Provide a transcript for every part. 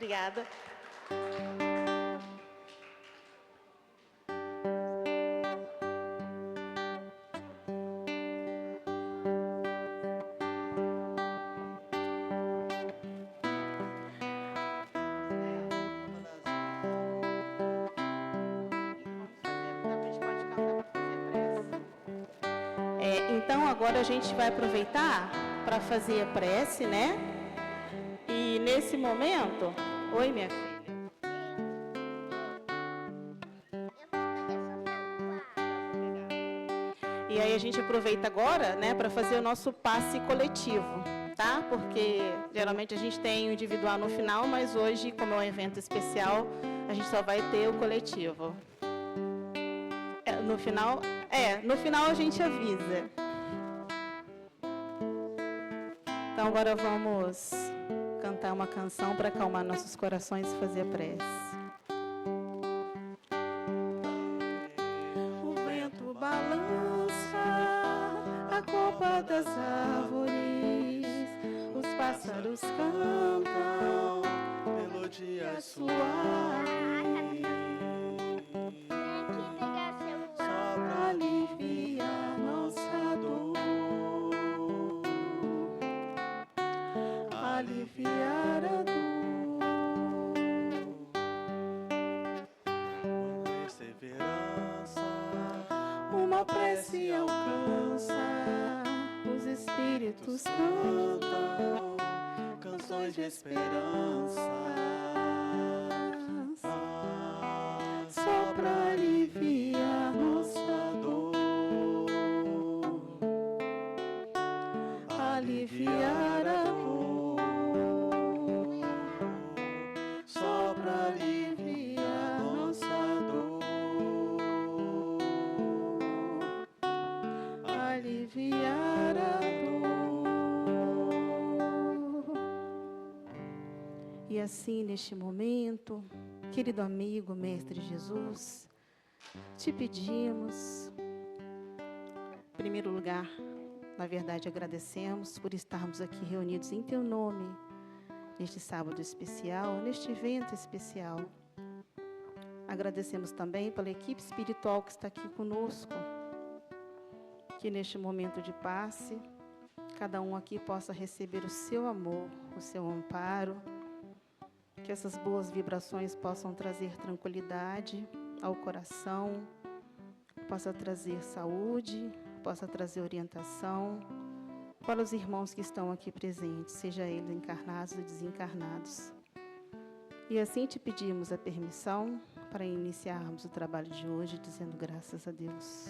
Obrigada. Então, agora a gente vai aproveitar para fazer a prece, né? E nesse momento... Oi, minha filha. E aí a gente aproveita agora, né, para fazer o nosso passe coletivo, tá? Porque geralmente a gente tem o individual no final, mas hoje, como é um evento especial, a gente só vai ter o coletivo. No final a gente avisa. Então agora vamos cantar uma canção para acalmar nossos corações e fazer a prece. O vento balança a copa das árvores, os pássaros cantam melodias suaves. Só pra aliviar nossa dor, aliviar a dor. Com perseverança, uma prece alcança, os espíritos cantam canções de esperança. Só pra aliviar nossa dor, aliviar a dor. Só pra aliviar nossa dor, aliviar a dor. E assim, neste momento, querido amigo, Mestre Jesus, te pedimos, em primeiro lugar, na verdade, agradecemos por estarmos aqui reunidos em Teu nome, neste sábado especial, neste evento especial. Agradecemos também pela equipe espiritual que está aqui conosco, que neste momento de passe, cada um aqui possa receber o seu amor, o seu amparo, que essas boas vibrações possam trazer tranquilidade ao coração, possa trazer saúde, possa trazer orientação para os irmãos que estão aqui presentes, seja eles encarnados ou desencarnados. E assim te pedimos a permissão para iniciarmos o trabalho de hoje, dizendo graças a Deus.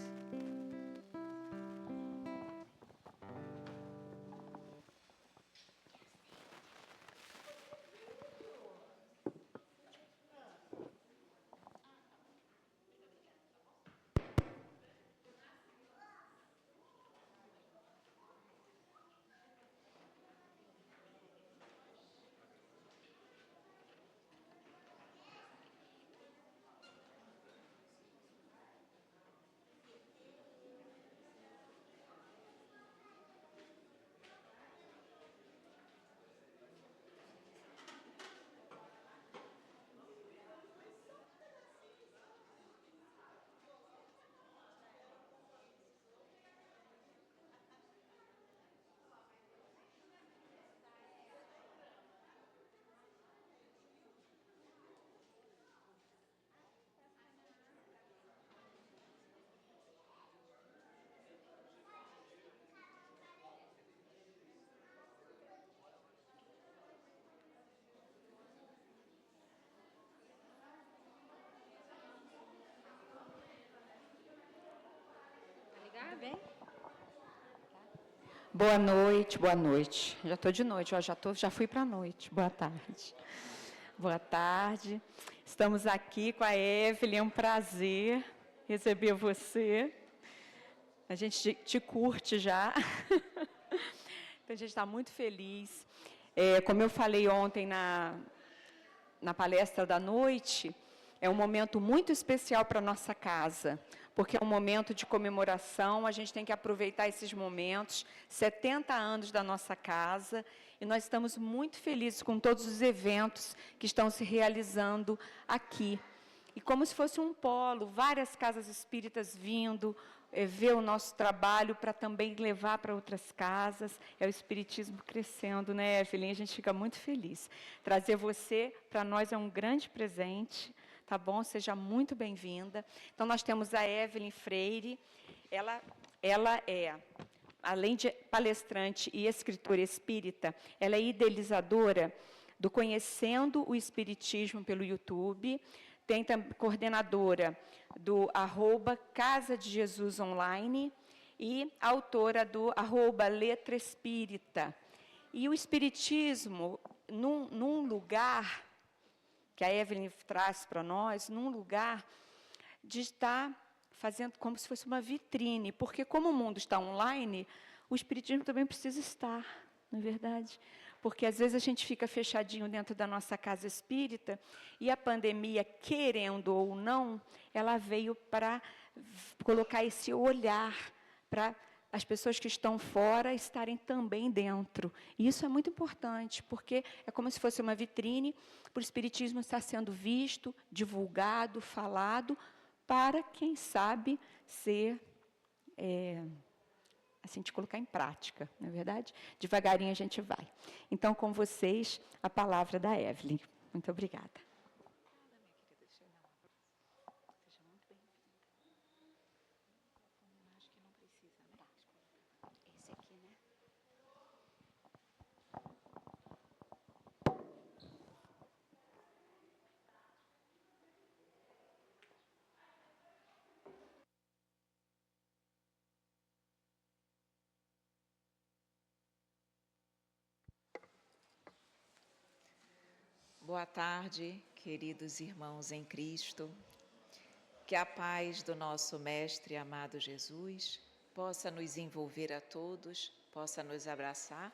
Bem? Boa noite, boa noite. Já estou de noite, já fui para a noite. Boa tarde. Boa tarde. Estamos aqui com a Evelyn, é um prazer receber você. A gente te curte já. Então, a gente está muito feliz. Como eu falei ontem na palestra da noite, é um momento muito especial para a nossa casa, porque é um momento de comemoração, a gente tem que aproveitar esses momentos, 70 anos da nossa casa, e nós estamos muito felizes com todos os eventos que estão se realizando aqui. E como se fosse um polo, várias casas espíritas vindo ver o nosso trabalho para também levar para outras casas. É o espiritismo crescendo, né, Evelyn? A gente fica muito feliz. Trazer você, para nós, é um grande presente, tá bom? Seja muito bem-vinda. Então, nós temos a Evelyn Freire. Ela é, além de palestrante e escritora espírita, ela é idealizadora do Conhecendo o Espiritismo pelo YouTube, tem também coordenadora do @Casa de Jesus Online e autora do @Letra Espírita. E o Espiritismo, num lugar, que a Evelyn traz para nós, num lugar de estar fazendo como se fosse uma vitrine, porque como o mundo está online, o Espiritismo também precisa estar, não é verdade? Porque às vezes a gente fica fechadinho dentro da nossa casa espírita, e a pandemia, querendo ou não, ela veio para colocar esse olhar para as pessoas que estão fora estarem também dentro. E isso é muito importante, porque é como se fosse uma vitrine para o Espiritismo estar sendo visto, divulgado, falado, para, quem sabe, ser, assim, de colocar em prática, não é verdade? Devagarinho a gente vai. Então, com vocês, a palavra da Evelyn. Muito obrigada. Boa tarde, queridos irmãos em Cristo. Que a paz do nosso Mestre amado Jesus possa nos envolver a todos, possa nos abraçar,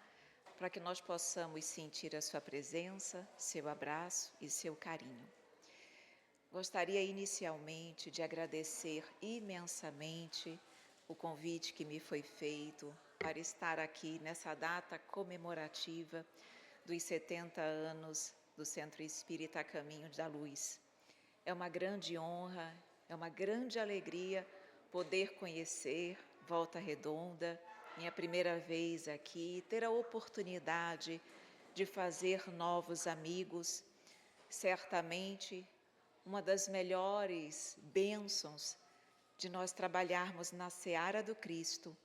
para que nós possamos sentir a sua presença, seu abraço e seu carinho. Gostaria inicialmente de agradecer imensamente o convite que me foi feito para estar aqui nessa data comemorativa dos 70 anos do Centro Espírita Caminho da Luz. É uma grande honra, é uma grande alegria poder conhecer Volta Redonda, minha primeira vez aqui, ter a oportunidade de fazer novos amigos. Certamente, uma das melhores bênçãos de nós trabalharmos na seara do Cristo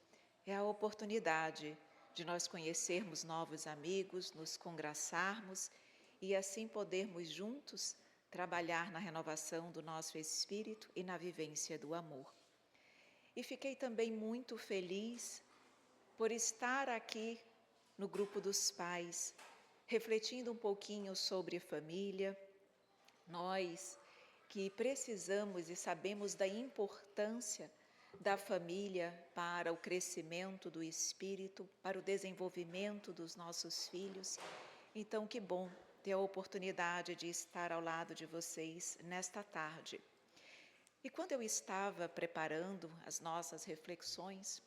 é a oportunidade de nós conhecermos novos amigos, nos congraçarmos e assim podermos juntos trabalhar na renovação do nosso espírito e na vivência do amor. E fiquei também muito feliz por estar aqui no grupo dos pais, refletindo um pouquinho sobre família. Nós que precisamos e sabemos da importância da família para o crescimento do espírito, para o desenvolvimento dos nossos filhos. Então, que bom ter a oportunidade de estar ao lado de vocês nesta tarde. E quando eu estava preparando as nossas reflexões,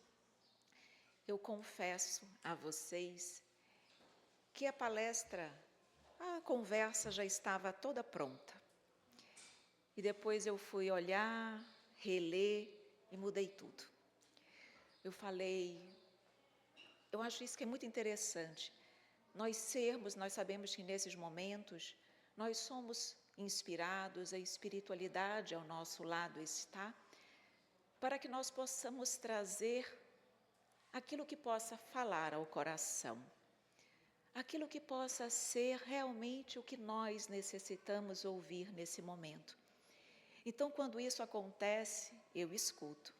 eu confesso a vocês que a conversa já estava toda pronta. E depois eu fui olhar, reler e mudei tudo. Eu acho isso que é muito interessante. Nós sabemos que nesses momentos, nós somos inspirados, a espiritualidade ao nosso lado está, para que nós possamos trazer aquilo que possa falar ao coração, aquilo que possa ser realmente o que nós necessitamos ouvir nesse momento. Então, quando isso acontece, eu escuto.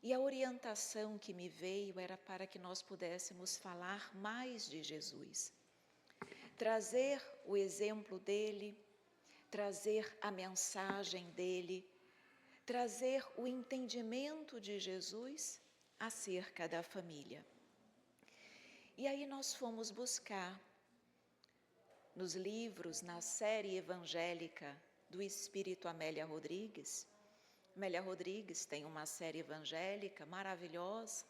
E a orientação que me veio era para que nós pudéssemos falar mais de Jesus, trazer o exemplo dele, trazer a mensagem dele, trazer o entendimento de Jesus acerca da família. E aí nós fomos buscar nos livros, na série evangélica do Espírito Amélia Rodrigues. Amélia Rodrigues tem uma série evangélica maravilhosa,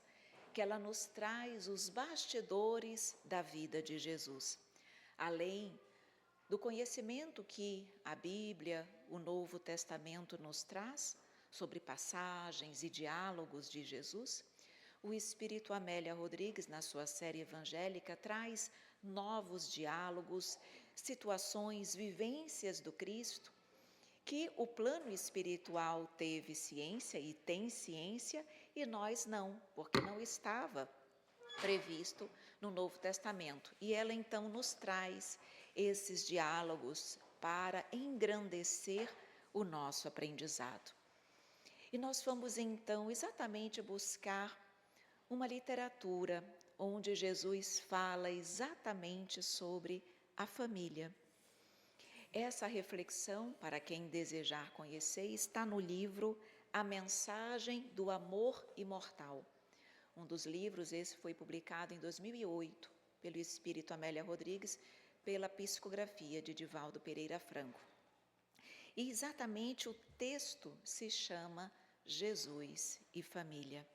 porque ela nos traz os bastidores da vida de Jesus. Além do conhecimento que a Bíblia, o Novo Testamento nos traz sobre passagens e diálogos de Jesus, o Espírito Amélia Rodrigues, na sua série evangélica, traz novos diálogos, situações, vivências do Cristo, que o plano espiritual teve ciência e tem ciência, e nós não, porque não estava previsto no Novo Testamento. E ela então nos traz esses diálogos para engrandecer o nosso aprendizado. E nós fomos então exatamente buscar uma literatura onde Jesus fala exatamente sobre a família. Essa reflexão, para quem desejar conhecer, está no livro A Mensagem do Amor Imortal. Um dos livros, esse foi publicado em 2008, pelo Espírito Amélia Rodrigues, pela psicografia de Divaldo Pereira Franco. E exatamente o texto se chama Jesus e Família.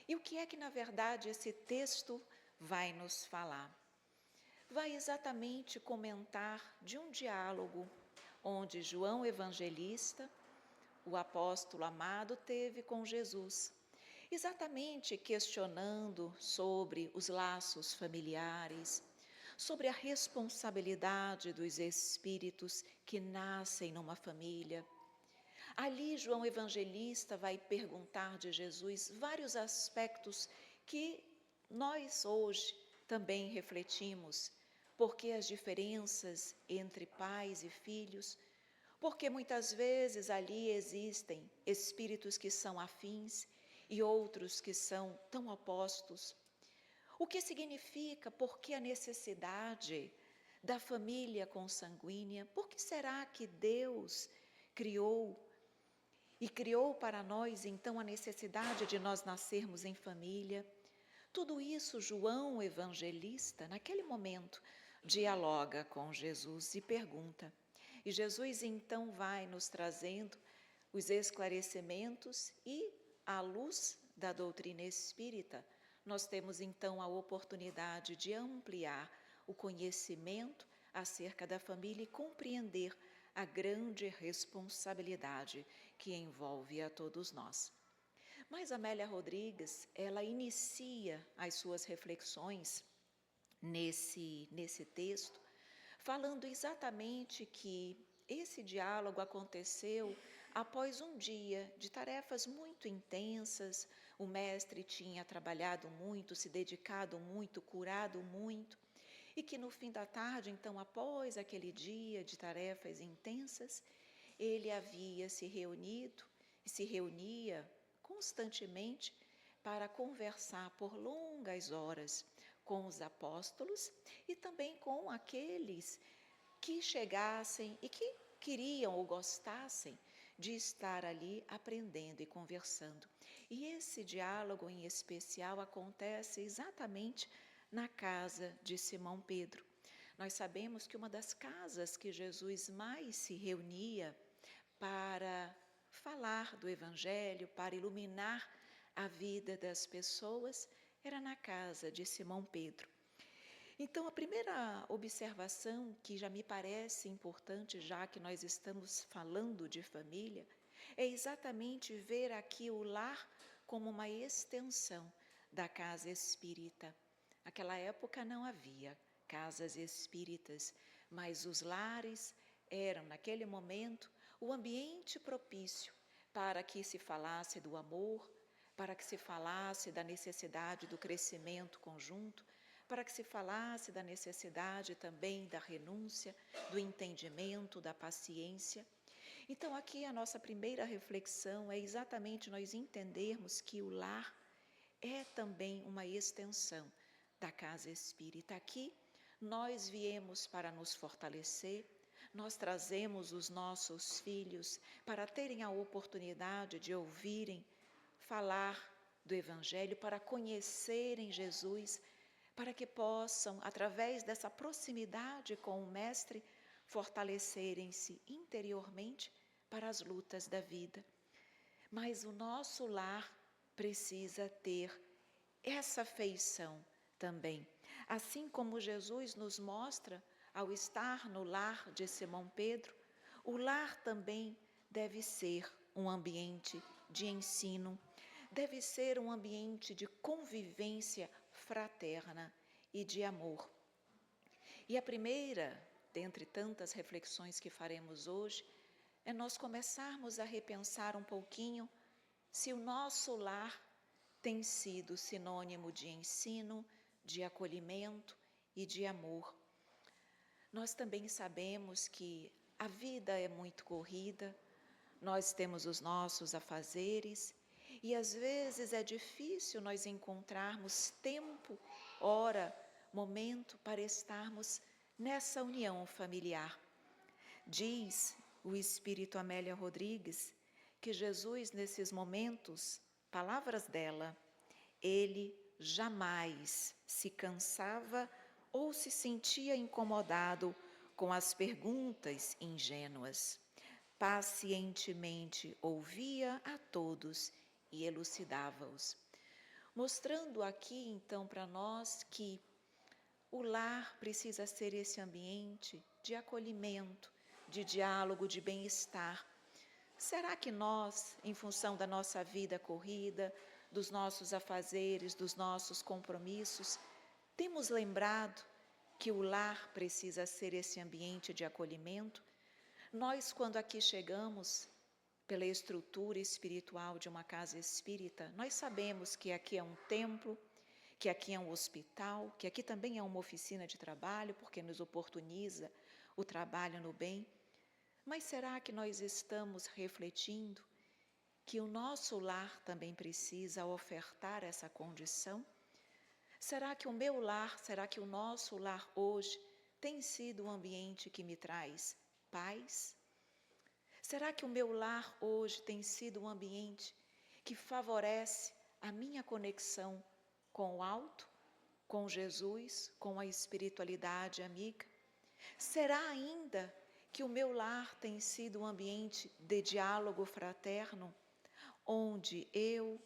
E o que é que, na verdade, esse texto vai nos falar? Vai exatamente comentar de um diálogo onde João Evangelista, o apóstolo amado, teve com Jesus, exatamente questionando sobre os laços familiares, sobre a responsabilidade dos espíritos que nascem numa família. Ali, João Evangelista vai perguntar de Jesus vários aspectos que nós hoje também refletimos. Por que as diferenças entre pais e filhos? Porque muitas vezes ali existem espíritos que são afins e outros que são tão opostos. O que significa? Por que a necessidade da família consanguínea? Por que será que Deus criou para nós então a necessidade de nós nascermos em família? Tudo isso João Evangelista, naquele momento, dialoga com Jesus e pergunta. E Jesus então vai nos trazendo os esclarecimentos e, à luz da doutrina espírita, nós temos então a oportunidade de ampliar o conhecimento acerca da família e compreender a grande responsabilidade que envolve a todos nós. Mas Amélia Rodrigues, ela inicia as suas reflexões nesse texto, falando exatamente que esse diálogo aconteceu após um dia de tarefas muito intensas. O mestre tinha trabalhado muito, se dedicado muito, curado muito, e que no fim da tarde, então, após aquele dia de tarefas intensas, ele havia se reunido e se reunia constantemente para conversar por longas horas com os apóstolos e também com aqueles que chegassem e que queriam ou gostassem de estar ali aprendendo e conversando. E esse diálogo em especial acontece exatamente na casa de Simão Pedro. Nós sabemos que uma das casas que Jesus mais se reunia para falar do Evangelho, para iluminar a vida das pessoas, era na casa de Simão Pedro. Então, a primeira observação que já me parece importante, já que nós estamos falando de família, é exatamente ver aqui o lar como uma extensão da casa espírita. Naquela época não havia casas espíritas, mas os lares eram, naquele momento, o ambiente propício para que se falasse do amor, para que se falasse da necessidade do crescimento conjunto, para que se falasse da necessidade também da renúncia, do entendimento, da paciência. Então, aqui a nossa primeira reflexão é exatamente nós entendermos que o lar é também uma extensão da casa espírita. Aqui nós viemos para nos fortalecer, nós trazemos os nossos filhos para terem a oportunidade de ouvirem falar do Evangelho, para conhecerem Jesus, para que possam, através dessa proximidade com o Mestre, fortalecerem-se interiormente para as lutas da vida. Mas o nosso lar precisa ter essa feição também. Assim como Jesus nos mostra ao estar no lar de Simão Pedro, o lar também deve ser um ambiente de ensino, deve ser um ambiente de convivência fraterna e de amor. E a primeira, dentre tantas reflexões que faremos hoje, é nós começarmos a repensar um pouquinho se o nosso lar tem sido sinônimo de ensino, de acolhimento e de amor. Nós também sabemos que a vida é muito corrida, nós temos os nossos afazeres e às vezes é difícil nós encontrarmos tempo, hora, momento para estarmos nessa união familiar. Diz o Espírito Amélia Rodrigues que Jesus, nesses momentos, palavras dela, ele jamais se cansava ou se sentia incomodado com as perguntas ingênuas. Pacientemente ouvia a todos e elucidava-os. Mostrando aqui, então, para nós que o lar precisa ser esse ambiente de acolhimento, de diálogo, de bem-estar. Será que nós, em função da nossa vida corrida, dos nossos afazeres, dos nossos compromissos, temos lembrado que o lar precisa ser esse ambiente de acolhimento? Nós, quando aqui chegamos, pela estrutura espiritual de uma casa espírita, nós sabemos que aqui é um templo, que aqui é um hospital, que aqui também é uma oficina de trabalho, porque nos oportuniza o trabalho no bem. Mas será que nós estamos refletindo que o nosso lar também precisa ofertar essa condição? Será que o meu lar, será que o nosso lar hoje tem sido um ambiente que me traz paz? Será que o meu lar hoje tem sido um ambiente que favorece a minha conexão com o alto, com Jesus, com a espiritualidade amiga? Será ainda que o meu lar tem sido um ambiente de diálogo fraterno, onde eu,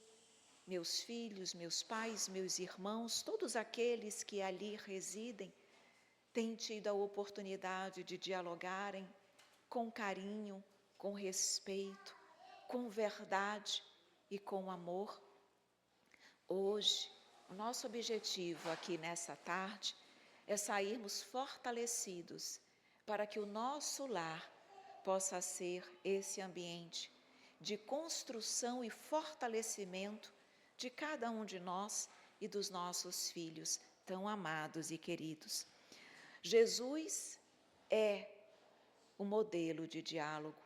meus filhos, meus pais, meus irmãos, todos aqueles que ali residem, têm tido a oportunidade de dialogarem com carinho, com respeito, com verdade e com amor? Hoje, o nosso objetivo aqui nessa tarde é sairmos fortalecidos para que o nosso lar possa ser esse ambiente de construção e fortalecimento de cada um de nós e dos nossos filhos tão amados e queridos. Jesus é o modelo de diálogo.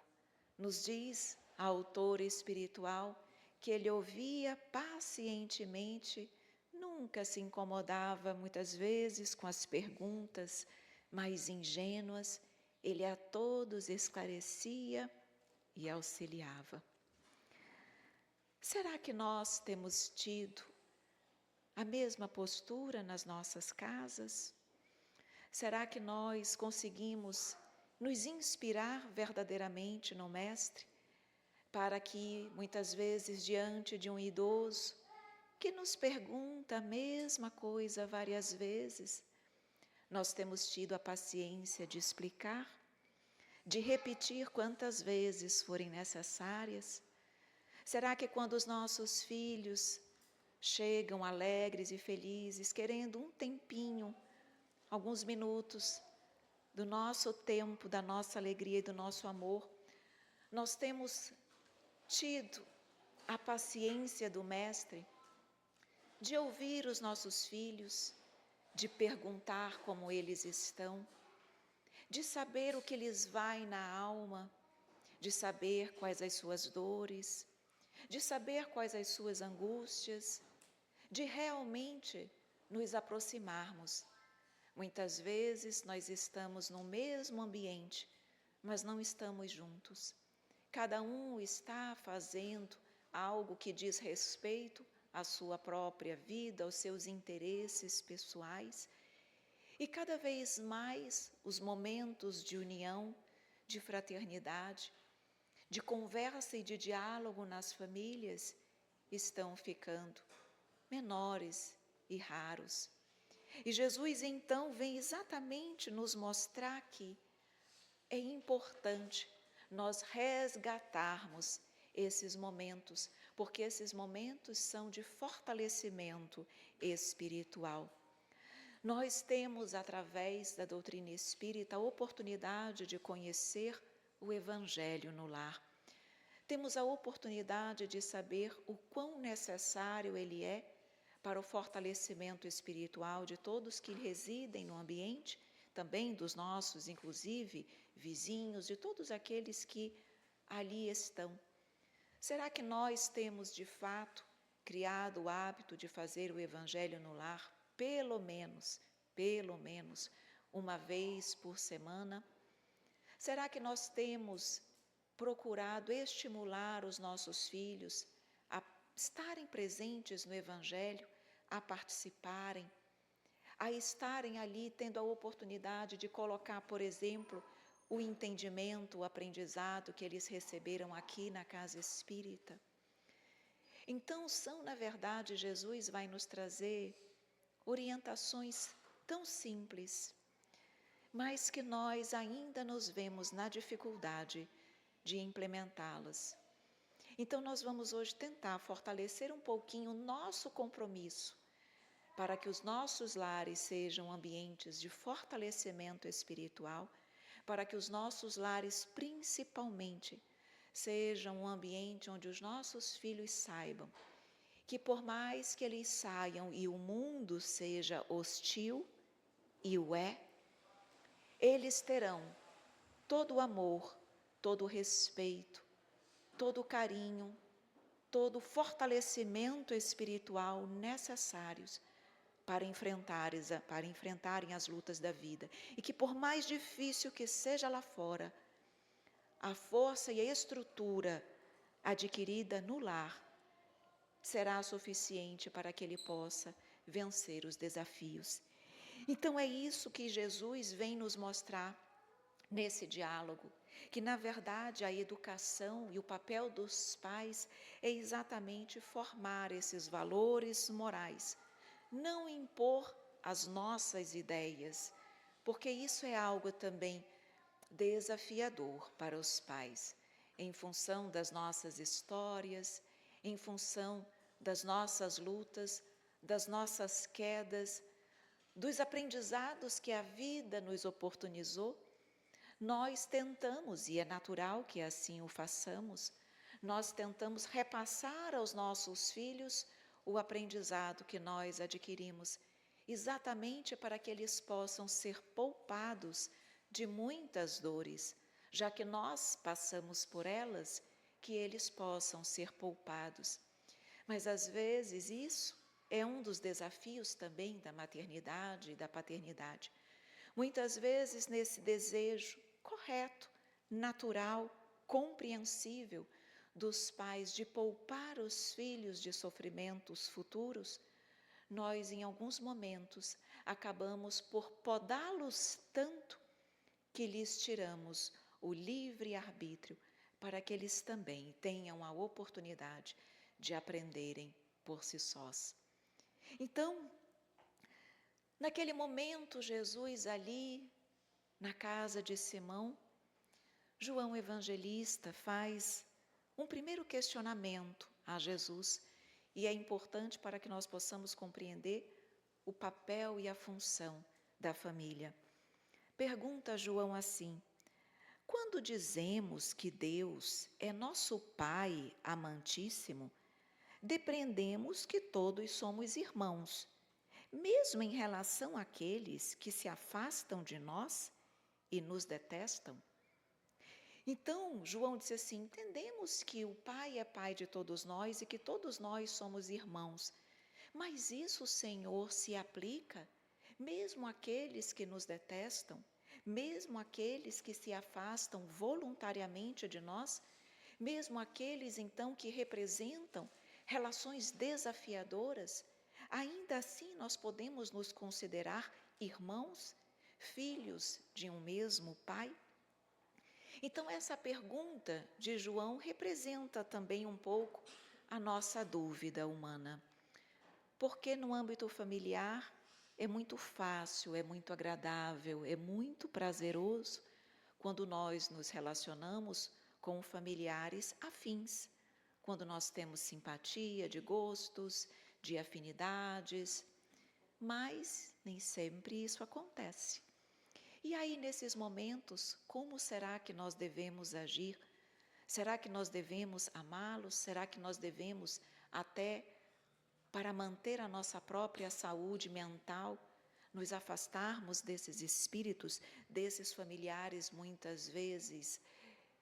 Nos diz a autora espiritual que ele ouvia pacientemente, nunca se incomodava muitas vezes com as perguntas mais ingênuas, ele a todos esclarecia e auxiliava. Será que nós temos tido a mesma postura nas nossas casas? Será que nós conseguimos nos inspirar verdadeiramente no Mestre, para que, muitas vezes, diante de um idoso que nos pergunta a mesma coisa várias vezes, nós temos tido a paciência de explicar, de repetir quantas vezes forem necessárias? Será que quando os nossos filhos chegam alegres e felizes, querendo um tempinho, alguns minutos do nosso tempo, da nossa alegria e do nosso amor, nós temos tido a paciência do Mestre de ouvir os nossos filhos, de perguntar como eles estão, de saber o que lhes vai na alma, de saber quais as suas dores, de saber quais as suas angústias, de realmente nos aproximarmos. Muitas vezes nós estamos no mesmo ambiente, mas não estamos juntos. Cada um está fazendo algo que diz respeito à sua própria vida, aos seus interesses pessoais. E cada vez mais os momentos de união, de fraternidade, de conversa e de diálogo nas famílias estão ficando menores e raros. E Jesus então vem exatamente nos mostrar que é importante nós resgatarmos esses momentos, porque esses momentos são de fortalecimento espiritual. Nós temos, através da doutrina espírita, a oportunidade de conhecer o Evangelho no lar. Temos a oportunidade de saber o quão necessário ele é para o fortalecimento espiritual de todos que residem no ambiente, também dos nossos, inclusive, vizinhos, de todos aqueles que ali estão. Será que nós temos, de fato, criado o hábito de fazer o Evangelho no lar, pelo menos, uma vez por semana? Será que nós temos procurado estimular os nossos filhos a estarem presentes no Evangelho, a participarem, a estarem ali tendo a oportunidade de colocar, por exemplo, o entendimento, o aprendizado que eles receberam aqui na casa espírita? Então, na verdade, Jesus vai nos trazer orientações tão simples, mas que nós ainda nos vemos na dificuldade de implementá-las. Então, nós vamos hoje tentar fortalecer um pouquinho o nosso compromisso para que os nossos lares sejam ambientes de fortalecimento espiritual, para que os nossos lares, principalmente, sejam um ambiente onde os nossos filhos saibam que, por mais que eles saiam e o mundo seja hostil, e o é, eles terão todo o amor, todo o respeito, todo o carinho, todo o fortalecimento espiritual necessários para enfrentarem as lutas da vida. E que, por mais difícil que seja lá fora, a força e a estrutura adquirida no lar será suficiente para que ele possa vencer os desafios. Então é isso que Jesus vem nos mostrar nesse diálogo, que na verdade a educação e o papel dos pais é exatamente formar esses valores morais, não impor as nossas ideias, porque isso é algo também desafiador para os pais, em função das nossas histórias, em função das nossas lutas, das nossas quedas, dos aprendizados que a vida nos oportunizou. Nós tentamos, e é natural que assim o façamos, nós tentamos repassar aos nossos filhos o aprendizado que nós adquirimos, exatamente para que eles possam ser poupados de muitas dores, já que nós passamos por elas, que eles possam ser poupados. Mas às vezes isso é um dos desafios também da maternidade e da paternidade. Muitas vezes nesse desejo correto, natural, compreensível dos pais de poupar os filhos de sofrimentos futuros, nós em alguns momentos acabamos por podá-los tanto que lhes tiramos o livre arbítrio para que eles também tenham a oportunidade de aprenderem por si sós. Então, naquele momento, Jesus ali na casa de Simão, João Evangelista faz um primeiro questionamento a Jesus, e é importante para que nós possamos compreender o papel e a função da família. Pergunta João assim: quando dizemos que Deus é nosso Pai amantíssimo, depreendemos que todos somos irmãos, mesmo em relação àqueles que se afastam de nós e nos detestam? Então, João disse assim: entendemos que o Pai é Pai de todos nós e que todos nós somos irmãos, mas isso, Senhor, se aplica mesmo àqueles que nos detestam, mesmo àqueles que se afastam voluntariamente de nós, mesmo àqueles, então, que representam relações desafiadoras, ainda assim nós podemos nos considerar irmãos, filhos de um mesmo Pai? Então, essa pergunta de João representa também um pouco a nossa dúvida humana. Porque no âmbito familiar é muito fácil, é muito agradável, é muito prazeroso quando nós nos relacionamos com familiares afins, quando nós temos simpatia de gostos, de afinidades, mas nem sempre isso acontece. E aí, nesses momentos, como será que nós devemos agir? Será que nós devemos amá-los? Será que nós devemos, até para manter a nossa própria saúde mental, nos afastarmos desses espíritos, desses familiares muitas vezes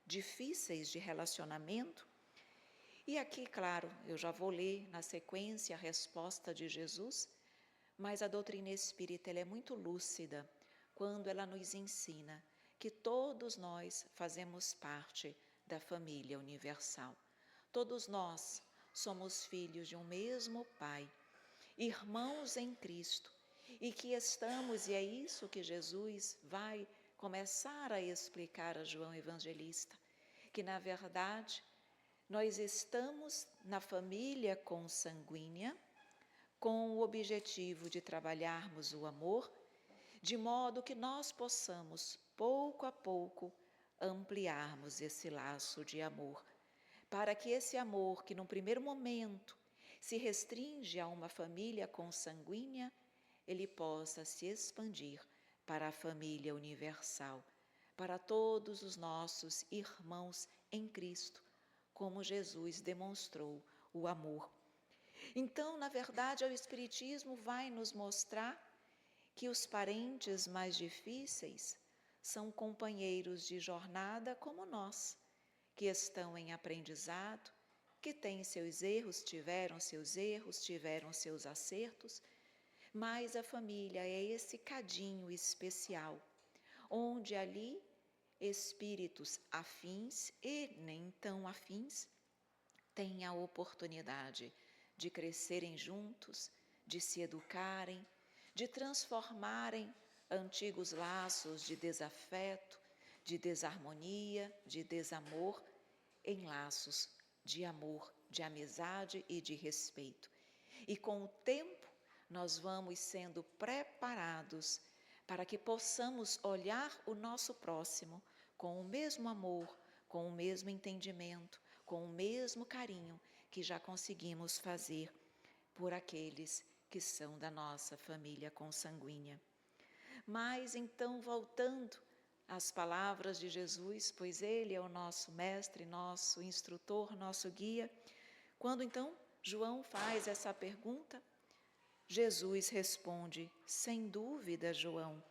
difíceis de relacionamento? E aqui, claro, eu já vou ler na sequência a resposta de Jesus, mas a doutrina espírita ela é muito lúcida quando ela nos ensina que todos nós fazemos parte da família universal. Todos nós somos filhos de um mesmo Pai, irmãos em Cristo, e que estamos, e é isso que Jesus vai começar a explicar a João Evangelista, que na verdade nós estamos na família consanguínea com o objetivo de trabalharmos o amor, de modo que nós possamos, pouco a pouco, ampliarmos esse laço de amor, para que esse amor, que num primeiro momento se restringe a uma família consanguínea, ele possa se expandir para a família universal, para todos os nossos irmãos em Cristo, como Jesus demonstrou o amor. Então, na verdade, o Espiritismo vai nos mostrar que os parentes mais difíceis são companheiros de jornada como nós, que estão em aprendizado, que têm seus erros, tiveram seus acertos, mas a família é esse cadinho especial, onde ali espíritos afins e nem tão afins têm a oportunidade de crescerem juntos, de se educarem, de transformarem antigos laços de desafeto, de desarmonia, de desamor, em laços de amor, de amizade e de respeito. E com o tempo, nós vamos sendo preparados para que possamos olhar o nosso próximo com o mesmo amor, com o mesmo entendimento, com o mesmo carinho que já conseguimos fazer por aqueles que são da nossa família consanguínea. Mas então, voltando às palavras de Jesus, pois Ele é o nosso mestre, nosso instrutor, nosso guia, quando então João faz essa pergunta, Jesus responde: sem dúvida, João,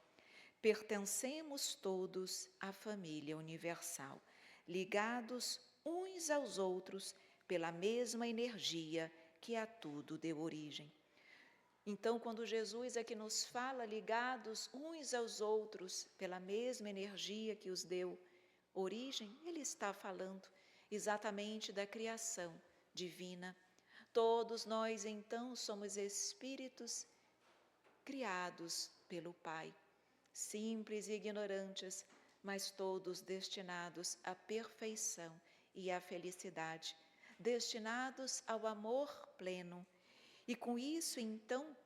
pertencemos todos à família universal, ligados uns aos outros pela mesma energia que a tudo deu origem. Então, quando Jesus aqui nos fala ligados uns aos outros pela mesma energia que os deu origem, Ele está falando exatamente da criação divina. Todos nós, então, somos espíritos criados pelo Pai, simples e ignorantes, mas todos destinados à perfeição e à felicidade, destinados ao amor pleno. E com isso, então,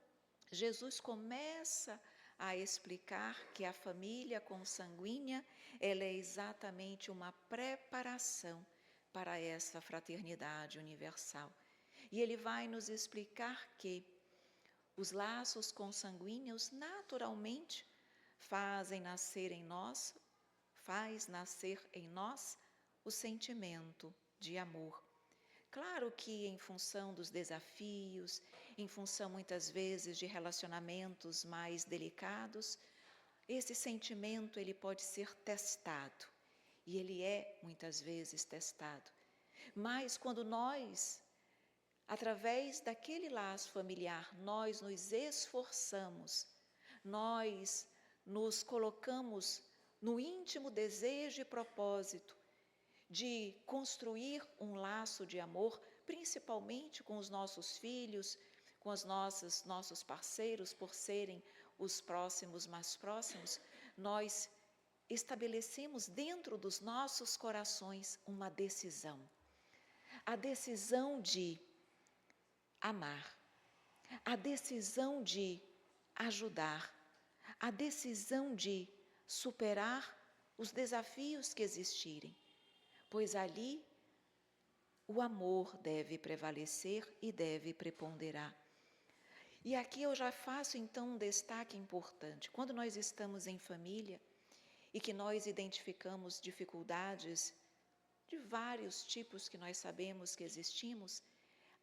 Jesus começa a explicar que a família consanguínea, ela é exatamente uma preparação para essa fraternidade universal. E ele vai nos explicar que os laços consanguíneos naturalmente faz nascer em nós o sentimento de amor. Claro que em função dos desafios, em função muitas vezes de relacionamentos mais delicados, esse sentimento ele pode ser testado, e ele é muitas vezes testado. Mas quando nós, através daquele laço familiar, nós nos esforçamos, nós nos colocamos no íntimo desejo e propósito de construir um laço de amor, principalmente com os nossos filhos, com os nossos parceiros, por serem os próximos mais próximos, nós estabelecemos dentro dos nossos corações uma decisão. A decisão de amar, a decisão de ajudar, a decisão de superar os desafios que existirem, pois ali o amor deve prevalecer e deve preponderar. E aqui eu já faço então um destaque importante. Quando nós estamos em família e que nós identificamos dificuldades de vários tipos que nós sabemos que existimos,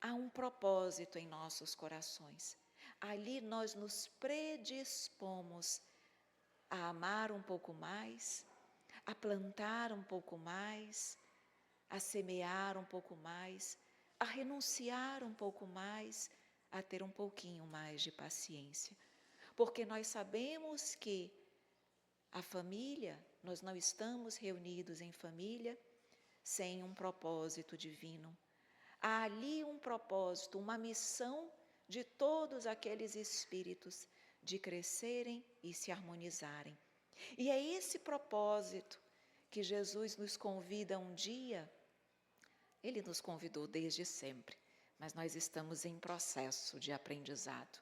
há um propósito em nossos corações. Ali nós nos predispomos a amar um pouco mais, a plantar um pouco mais, a semear um pouco mais, a renunciar um pouco mais, a ter um pouquinho mais de paciência. Porque nós sabemos que a família, nós não estamos reunidos em família sem um propósito divino. Há ali um propósito, uma missão de todos aqueles espíritos de crescerem e se harmonizarem. E é esse propósito que Jesus nos convida um dia. Ele nos convidou desde sempre, mas nós estamos em processo de aprendizado.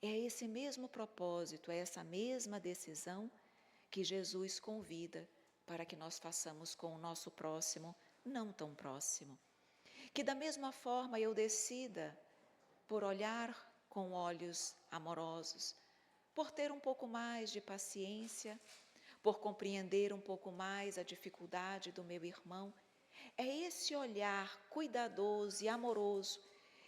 É esse mesmo propósito, é essa mesma decisão que Jesus convida para que nós façamos com o nosso próximo, não tão próximo. Que da mesma forma eu decida por olhar com olhos amorosos, por ter um pouco mais de paciência, por compreender um pouco mais a dificuldade do meu irmão. É esse olhar cuidadoso e amoroso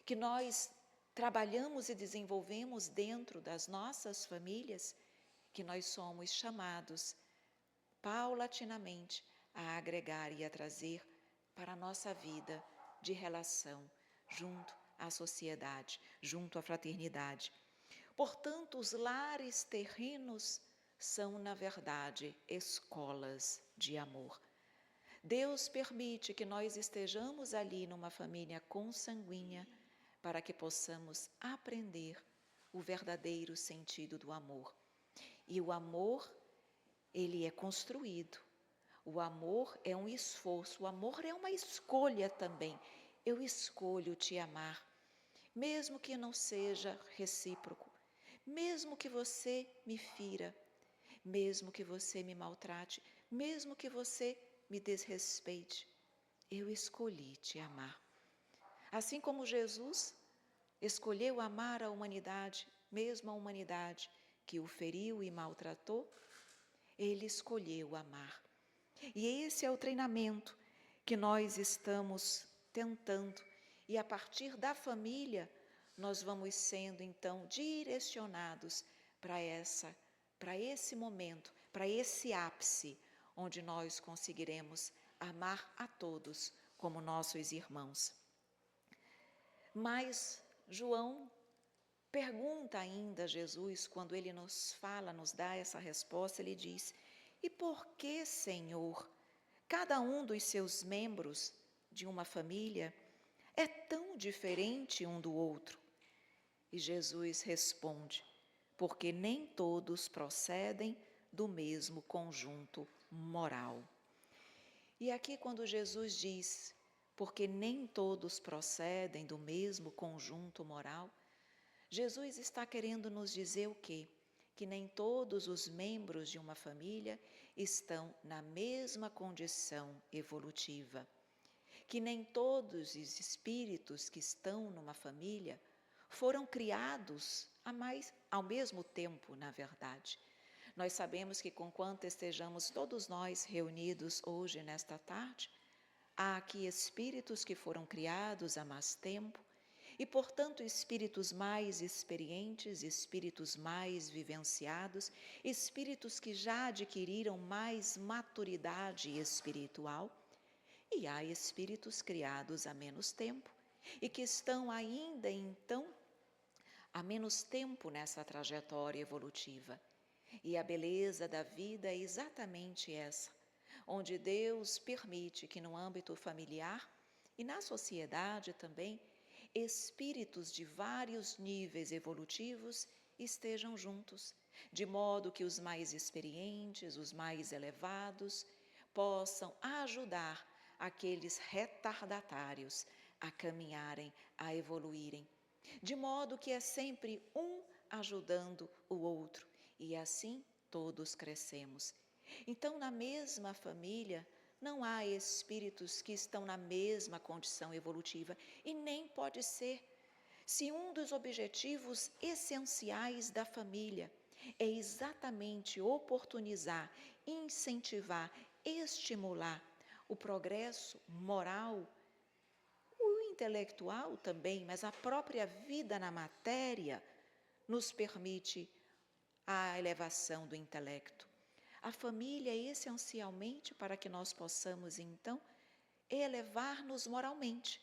que nós trabalhamos e desenvolvemos dentro das nossas famílias, que nós somos chamados paulatinamente a agregar e a trazer para a nossa vida de relação junto à sociedade, junto à fraternidade. Portanto, os lares terrenos são, na verdade, escolas de amor. Deus permite que nós estejamos ali numa família consanguínea para que possamos aprender o verdadeiro sentido do amor. E o amor, ele é construído. O amor é um esforço, o amor é uma escolha também. Eu escolho te amar, mesmo que não seja recíproco, mesmo que você me fira, mesmo que você me maltrate, mesmo que você me desrespeite, eu escolhi te amar. Assim como Jesus escolheu amar a humanidade, mesmo a humanidade que o feriu e maltratou, ele escolheu amar. E esse é o treinamento que nós estamos tentando. E a partir da família, nós vamos sendo então direcionados para esse momento, para esse ápice, onde nós conseguiremos amar a todos como nossos irmãos. Mas João pergunta ainda a Jesus, quando ele nos fala, nos dá essa resposta, ele diz: e por que, Senhor, cada um dos seus membros de uma família é tão diferente um do outro? E Jesus responde: porque nem todos procedem do mesmo conjunto moral. E aqui quando Jesus diz, porque nem todos procedem do mesmo conjunto moral, Jesus está querendo nos dizer o quê? Que nem todos os membros de uma família estão na mesma condição evolutiva. Que nem todos os espíritos que estão numa família foram criados ao mesmo tempo, na verdade. Nós sabemos que, conquanto estejamos todos nós reunidos hoje, nesta tarde, há aqui espíritos que foram criados há mais tempo e, portanto, espíritos mais experientes, espíritos mais vivenciados, espíritos que já adquiriram mais maturidade espiritual. E há espíritos criados há menos tempo e que estão ainda, então, há menos tempo nessa trajetória evolutiva. E a beleza da vida é exatamente essa, onde Deus permite que no âmbito familiar e na sociedade também, espíritos de vários níveis evolutivos estejam juntos, de modo que os mais experientes, os mais elevados, possam ajudar aqueles retardatários a caminharem, a evoluírem. de modo que é sempre um ajudando o outro, e assim todos crescemos. Então, na mesma família, não há espíritos que estão na mesma condição evolutiva, e nem pode ser. Se um dos objetivos essenciais da família é exatamente oportunizar, incentivar, estimular o progresso moral, o intelectual também, mas a própria vida na matéria nos permite a elevação do intelecto. A família é essencialmente para que nós possamos, então, elevar-nos moralmente.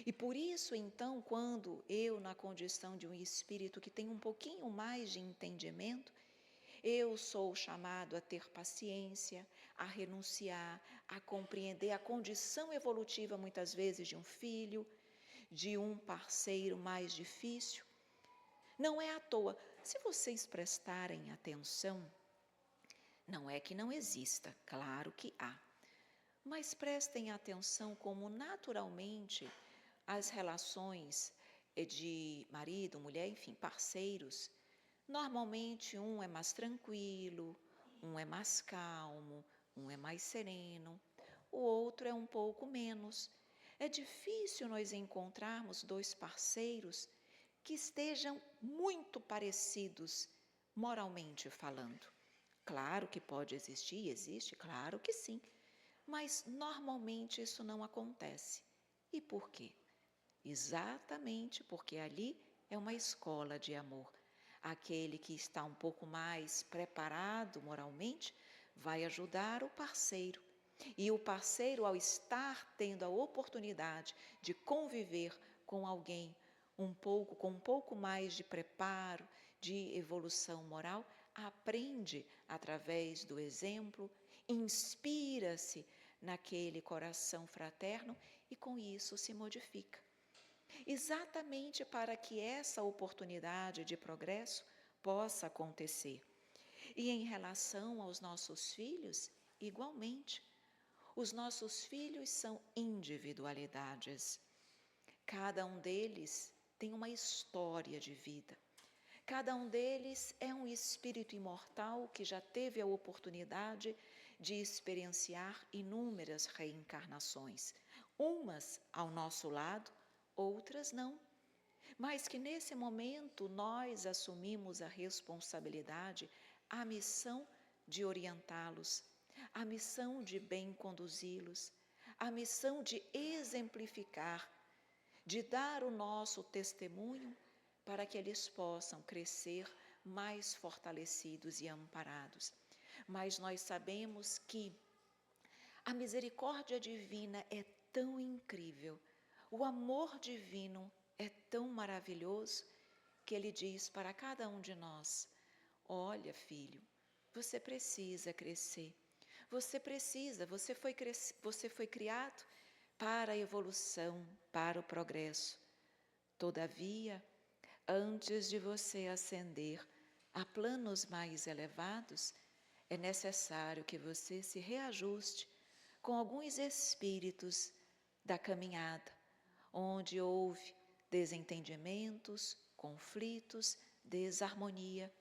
E por isso, então, quando eu, na condição de um espírito que tem um pouquinho mais de entendimento, eu sou chamado a ter paciência, a renunciar, a compreender a condição evolutiva, muitas vezes, de um filho, de um parceiro mais difícil. Não é à toa. Se vocês prestarem atenção, não é que não exista, claro que há. Mas prestem atenção como naturalmente as relações de marido, mulher, enfim, parceiros, normalmente um é mais tranquilo, um é mais calmo, um é mais sereno, o outro é um pouco menos. É difícil nós encontrarmos dois parceiros que estejam muito parecidos moralmente falando. Claro que pode existir, existe, claro que sim, mas normalmente isso não acontece. E por quê? Exatamente porque ali é uma escola de amor. Aquele que está um pouco mais preparado moralmente vai ajudar o parceiro. E o parceiro, ao estar tendo a oportunidade de conviver com alguém com um pouco mais de preparo, de evolução moral, aprende através do exemplo, inspira-se naquele coração fraterno e com isso se modifica. Exatamente para que essa oportunidade de progresso possa acontecer. E em relação aos nossos filhos, igualmente, os nossos filhos são individualidades. Cada um deles tem uma história de vida. Cada um deles é um espírito imortal que já teve a oportunidade de experienciar inúmeras reencarnações, umas ao nosso lado, outras não. Mas que nesse momento nós assumimos a responsabilidade, a missão de orientá-los, a missão de bem conduzi-los, a missão de exemplificar, de dar o nosso testemunho para que eles possam crescer mais fortalecidos e amparados. Mas nós sabemos que a misericórdia divina é tão incrível, o amor divino é tão maravilhoso, que ele diz para cada um de nós: olha, filho, você precisa crescer, você foi criado para a evolução, para o progresso. Todavia, antes de você ascender a planos mais elevados, é necessário que você se reajuste com alguns espíritos da caminhada, onde houve desentendimentos, conflitos, desarmonia.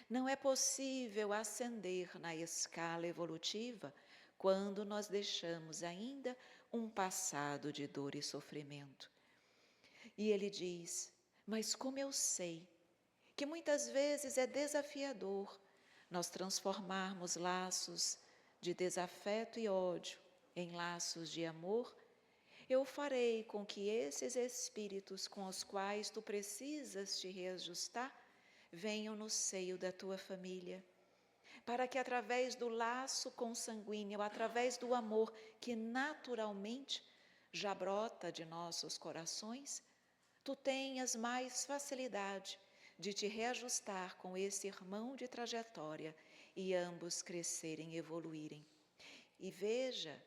Não é possível ascender na escala evolutiva quando nós deixamos ainda um passado de dor e sofrimento. E ele diz: mas como eu sei que muitas vezes é desafiador nós transformarmos laços de desafeto e ódio em laços de amor, eu farei com que esses espíritos com os quais tu precisas te reajustar venham no seio da tua família, para que através do laço consanguíneo, através do amor que naturalmente já brota de nossos corações, tu tenhas mais facilidade de te reajustar com esse irmão de trajetória e ambos crescerem e evoluírem. E veja,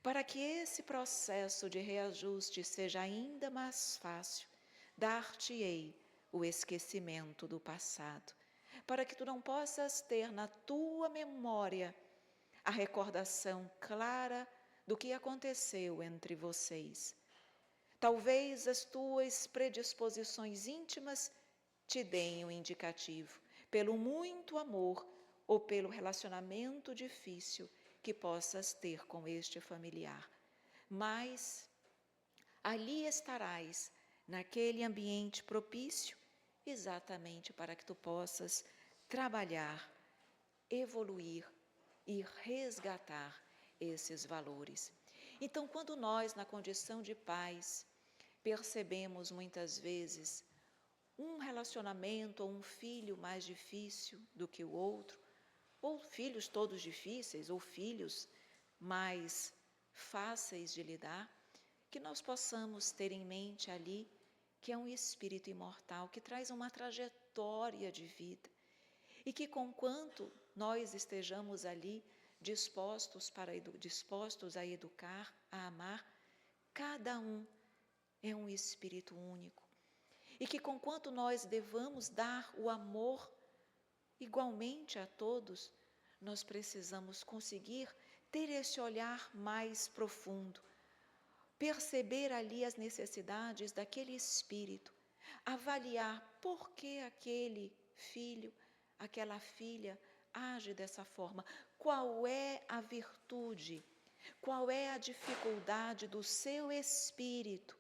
para que esse processo de reajuste seja ainda mais fácil, dar-te-ei o esquecimento do passado, para que tu não possas ter na tua memória a recordação clara do que aconteceu entre vocês. Talvez as tuas predisposições íntimas te deem um indicativo, pelo muito amor ou pelo relacionamento difícil que possas ter com este familiar. Mas ali estarás, naquele ambiente propício, exatamente para que tu possas trabalhar, evoluir e resgatar esses valores. Então, quando nós, na condição de pais, percebemos muitas vezes um relacionamento ou um filho mais difícil do que o outro, ou filhos todos difíceis, ou filhos mais fáceis de lidar, que nós possamos ter em mente ali que é um espírito imortal, que traz uma trajetória de vida, e que conquanto nós estejamos ali dispostos a educar, a amar, cada um é um espírito único. E que conquanto nós devamos dar o amor igualmente a todos, nós precisamos conseguir ter esse olhar mais profundo, perceber ali as necessidades daquele espírito, avaliar por que aquele filho, aquela filha age dessa forma, qual é a virtude, qual é a dificuldade do seu espírito,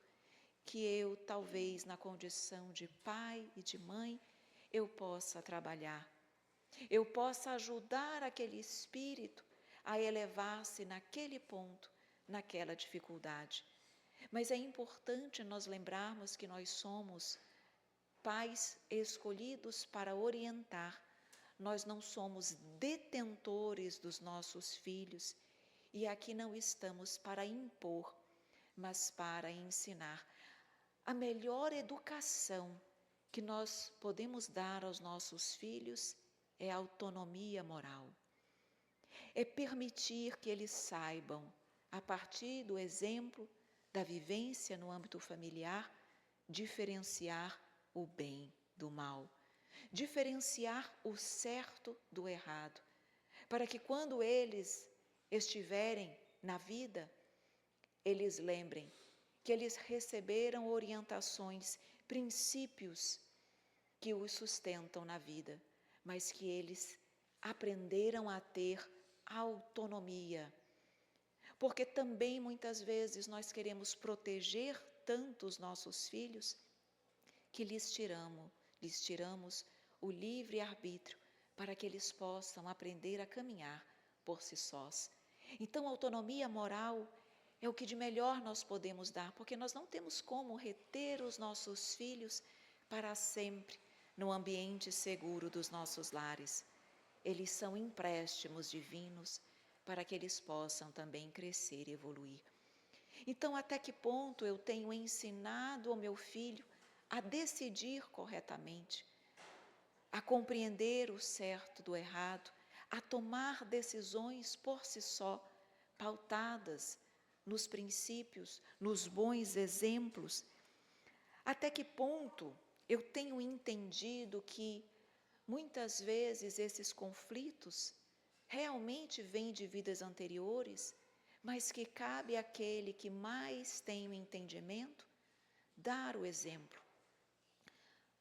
que eu, talvez, na condição de pai e de mãe, eu possa trabalhar. Eu possa ajudar aquele espírito a elevar-se naquele ponto, naquela dificuldade. Mas é importante nós lembrarmos que nós somos pais escolhidos para orientar. Nós não somos detentores dos nossos filhos e aqui não estamos para impor, mas para ensinar. A melhor educação que nós podemos dar aos nossos filhos é a autonomia moral. É permitir que eles saibam, a partir do exemplo, da vivência no âmbito familiar, diferenciar o bem do mal, diferenciar o certo do errado, para que quando eles estiverem na vida, eles lembrem que eles receberam orientações, princípios que os sustentam na vida, mas que eles aprenderam a ter autonomia. Porque também muitas vezes nós queremos proteger tanto os nossos filhos que lhes tiramos o livre-arbítrio para que eles possam aprender a caminhar por si sós. Então, a autonomia moral é o que de melhor nós podemos dar, porque nós não temos como reter os nossos filhos para sempre no ambiente seguro dos nossos lares. Eles são empréstimos divinos para que eles possam também crescer e evoluir. Então, até que ponto eu tenho ensinado ao meu filho a decidir corretamente, a compreender o certo do errado, a tomar decisões por si só, pautadas nos princípios, nos bons exemplos? Até que ponto eu tenho entendido que muitas vezes esses conflitos realmente vêm de vidas anteriores, mas que cabe àquele que mais tem o entendimento dar o exemplo.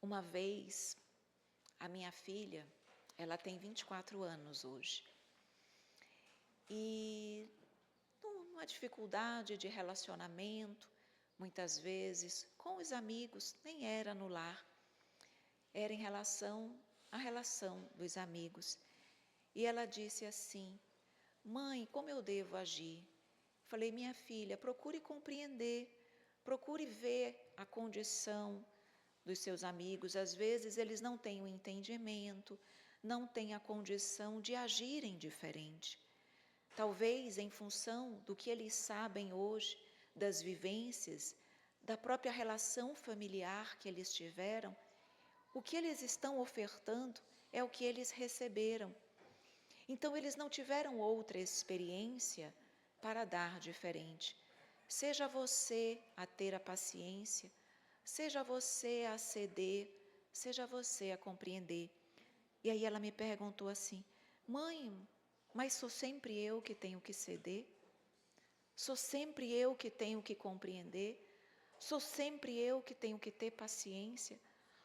Uma vez, a minha filha, ela tem 24 anos hoje, e uma dificuldade de relacionamento, muitas vezes, com os amigos, nem era no lar, era em relação à relação dos amigos. E ela disse assim: mãe, como eu devo agir? Falei: minha filha, procure compreender, procure ver a condição dos seus amigos. Às vezes eles não têm o entendimento, não têm a condição de agirem diferente. Talvez em função do que eles sabem hoje, das vivências, da própria relação familiar que eles tiveram, o que eles estão ofertando é o que eles receberam. Então eles não tiveram outra experiência para dar diferente. Seja você a ter a paciência, seja você a ceder, seja você a compreender. E aí ela me perguntou assim: mãe, mas sou sempre eu que tenho que ceder? Sou sempre eu que tenho que compreender? Sou sempre eu que tenho que ter paciência?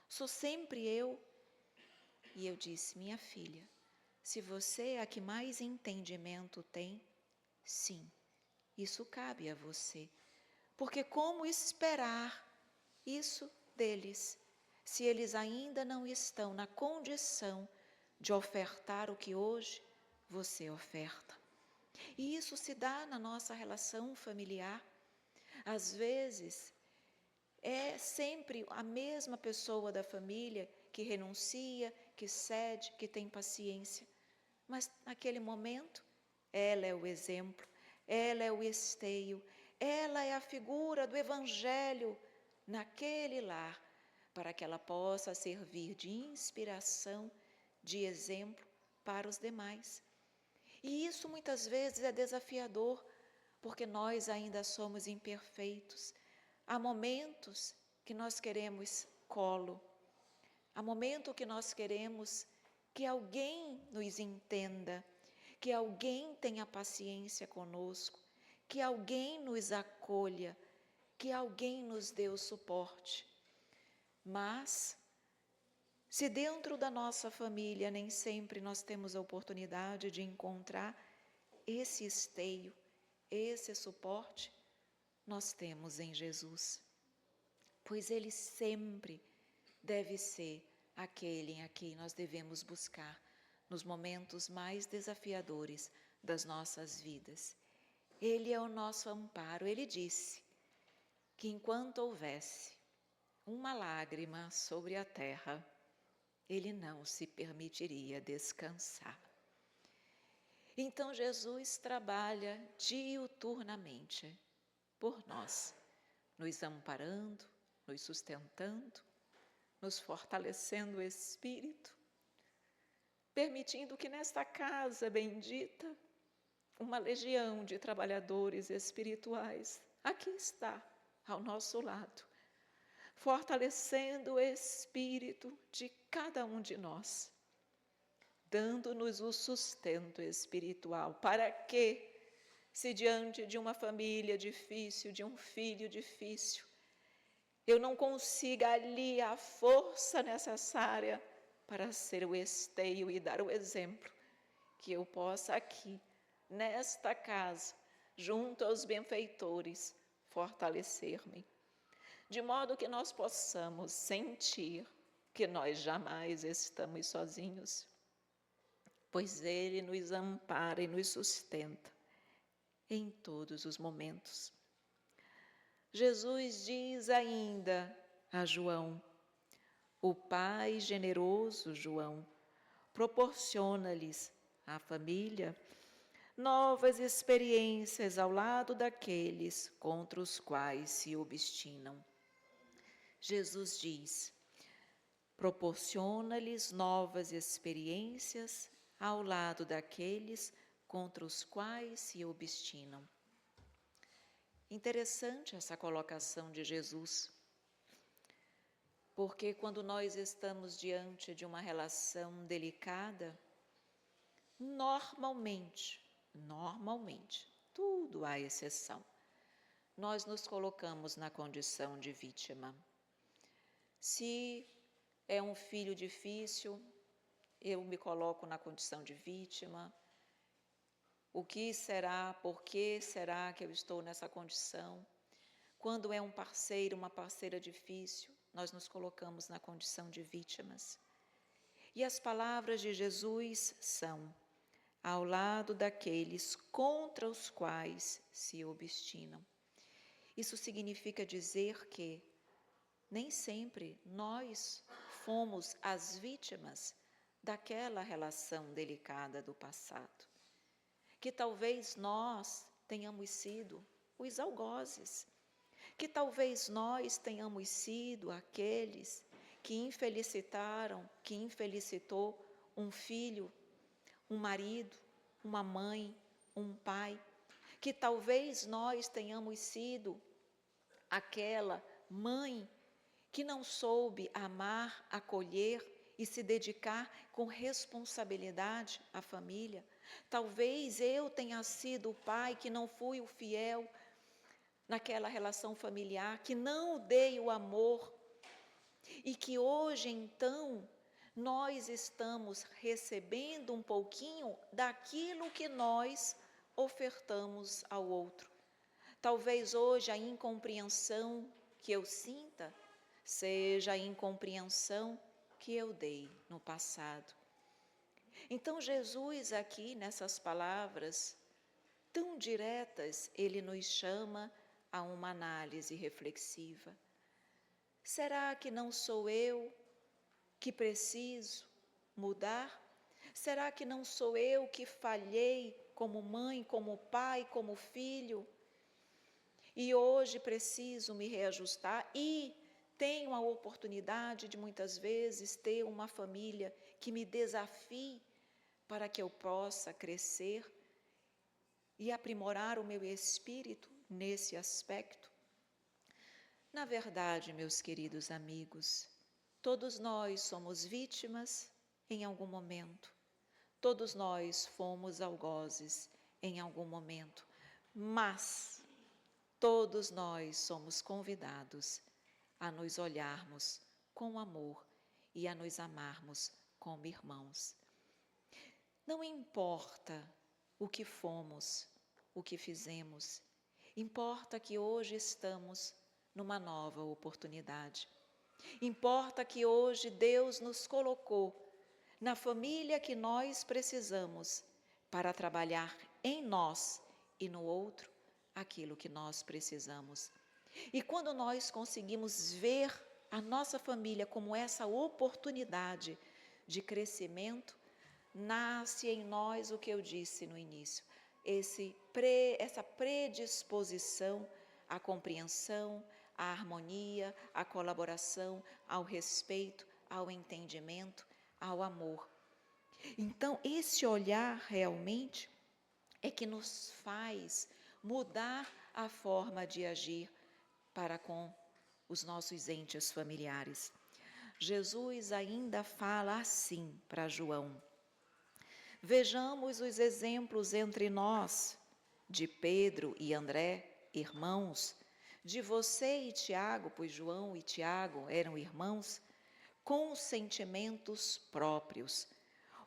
Sou sempre eu? E eu disse: minha filha, se você é a que mais entendimento tem, sim, isso cabe a você. Porque como esperar isso deles, se eles ainda não estão na condição de ofertar o que hoje você oferta? E isso se dá na nossa relação familiar. Às vezes, é sempre a mesma pessoa da família que renuncia, que cede, que tem paciência. Mas naquele momento, ela é o exemplo, ela é o esteio, ela é a figura do Evangelho naquele lar, para que ela possa servir de inspiração, de exemplo para os demais. E isso muitas vezes é desafiador, porque nós ainda somos imperfeitos. Há momentos que nós queremos colo, há momentos que nós queremos que alguém nos entenda, que alguém tenha paciência conosco, que alguém nos acolha, que alguém nos dê o suporte. Mas, se dentro da nossa família nem sempre nós temos a oportunidade de encontrar esse esteio, esse suporte, nós temos em Jesus, pois Ele sempre deve ser aquele em quem nós devemos buscar nos momentos mais desafiadores das nossas vidas. Ele é o nosso amparo. Ele disse que enquanto houvesse uma lágrima sobre a terra, Ele não se permitiria descansar. Então Jesus trabalha diuturnamente por nós, nos amparando, nos sustentando, nos fortalecendo o espírito, permitindo que nesta casa bendita, uma legião de trabalhadores espirituais aqui está, ao nosso lado, fortalecendo o espírito de cada um de nós, dando-nos o sustento espiritual, para que, se diante de uma família difícil, de um filho difícil, eu não consiga ali a força necessária para ser o esteio e dar o exemplo, que eu possa aqui, nesta casa, junto aos benfeitores, fortalecer-me, de modo que nós possamos sentir que nós jamais estamos sozinhos, pois Ele nos ampara e nos sustenta em todos os momentos. Jesus diz ainda a João: o Pai generoso, João, proporciona-lhes, à família, novas experiências ao lado daqueles contra os quais se obstinam. Jesus diz: proporciona-lhes novas experiências ao lado daqueles contra os quais se obstinam. Interessante essa colocação de Jesus, porque quando nós estamos diante de uma relação delicada, normalmente, tudo há exceção, nós nos colocamos na condição de vítima. Se é um filho difícil, eu me coloco na condição de vítima. O que será, por que será que eu estou nessa condição? Quando é um parceiro, uma parceira difícil, nós nos colocamos na condição de vítimas. E as palavras de Jesus são: ao lado daqueles contra os quais se obstinam. Isso significa dizer que nem sempre nós fomos as vítimas daquela relação delicada do passado. Que talvez nós tenhamos sido os algozes, que talvez nós tenhamos sido aqueles que infelicitou um filho, um marido, uma mãe, um pai, que talvez nós tenhamos sido aquela mãe que não soube amar, acolher e se dedicar com responsabilidade à família. Talvez eu tenha sido o pai que não fui o fiel naquela relação familiar, que não dei o amor e que hoje, então, nós estamos recebendo um pouquinho daquilo que nós ofertamos ao outro. Talvez hoje a incompreensão que eu sinta seja a incompreensão que eu dei no passado. Então, Jesus aqui, nessas palavras tão diretas, ele nos chama a uma análise reflexiva. Será que não sou eu que preciso mudar? Será que não sou eu que falhei como mãe, como pai, como filho? E hoje preciso me reajustar e tenho a oportunidade de muitas vezes ter uma família que me desafie para que eu possa crescer e aprimorar o meu espírito nesse aspecto. Na verdade, meus queridos amigos, todos nós somos vítimas em algum momento. Todos nós fomos algozes em algum momento, mas todos nós somos convidados a nos olharmos com amor e a nos amarmos como irmãos. Não importa o que fomos, o que fizemos, importa que hoje estamos numa nova oportunidade. Importa que hoje Deus nos colocou na família que nós precisamos para trabalhar em nós e no outro aquilo que nós precisamos. E quando nós conseguimos ver a nossa família como essa oportunidade de crescimento, nasce em nós o que eu disse no início, essa predisposição à compreensão, à harmonia, à colaboração, ao respeito, ao entendimento, ao amor. Então, esse olhar realmente é que nos faz mudar a forma de agir para com os nossos entes familiares. Jesus ainda fala assim para João: vejamos os exemplos entre nós, de Pedro e André, irmãos, de você e Tiago, pois João e Tiago eram irmãos, com sentimentos próprios.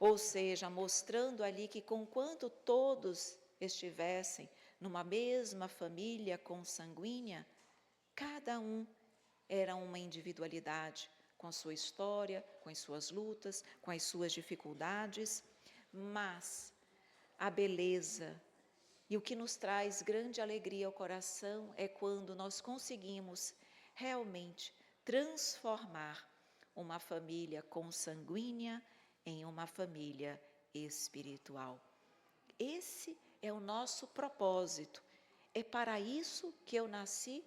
Ou seja, mostrando ali que conquanto todos estivessem numa mesma família consanguínea, cada um era uma individualidade, com sua história, com as suas lutas, com as suas dificuldades, mas a beleza e o que nos traz grande alegria ao coração é quando nós conseguimos realmente transformar uma família consanguínea em uma família espiritual. Esse é o nosso propósito. É para isso que eu nasci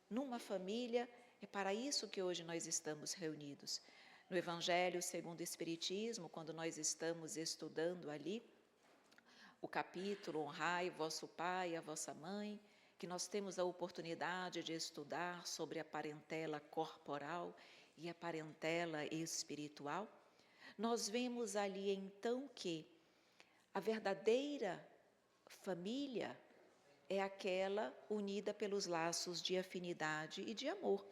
numa família, é para isso que hoje nós estamos reunidos. No Evangelho segundo o Espiritismo, quando nós estamos estudando ali o capítulo Honrai vosso pai e a vossa mãe, que nós temos a oportunidade de estudar sobre a parentela corporal e a parentela espiritual, nós vemos ali então que a verdadeira família é aquela unida pelos laços de afinidade e de amor,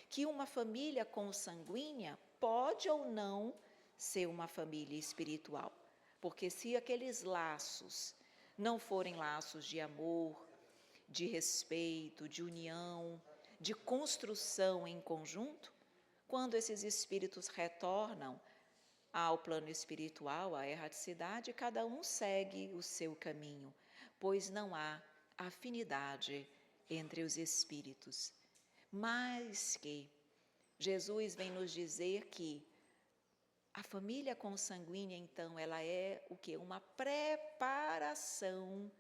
que uma família consanguínea pode ou não ser uma família espiritual, porque se aqueles laços não forem laços de amor, de respeito, de união, de construção em conjunto, quando esses espíritos retornam ao plano espiritual, à erraticidade, cada um segue o seu caminho, pois não há afinidade entre os espíritos. Mas que Jesus vem nos dizer que a família consanguínea, então, ela é o quê? Uma preparação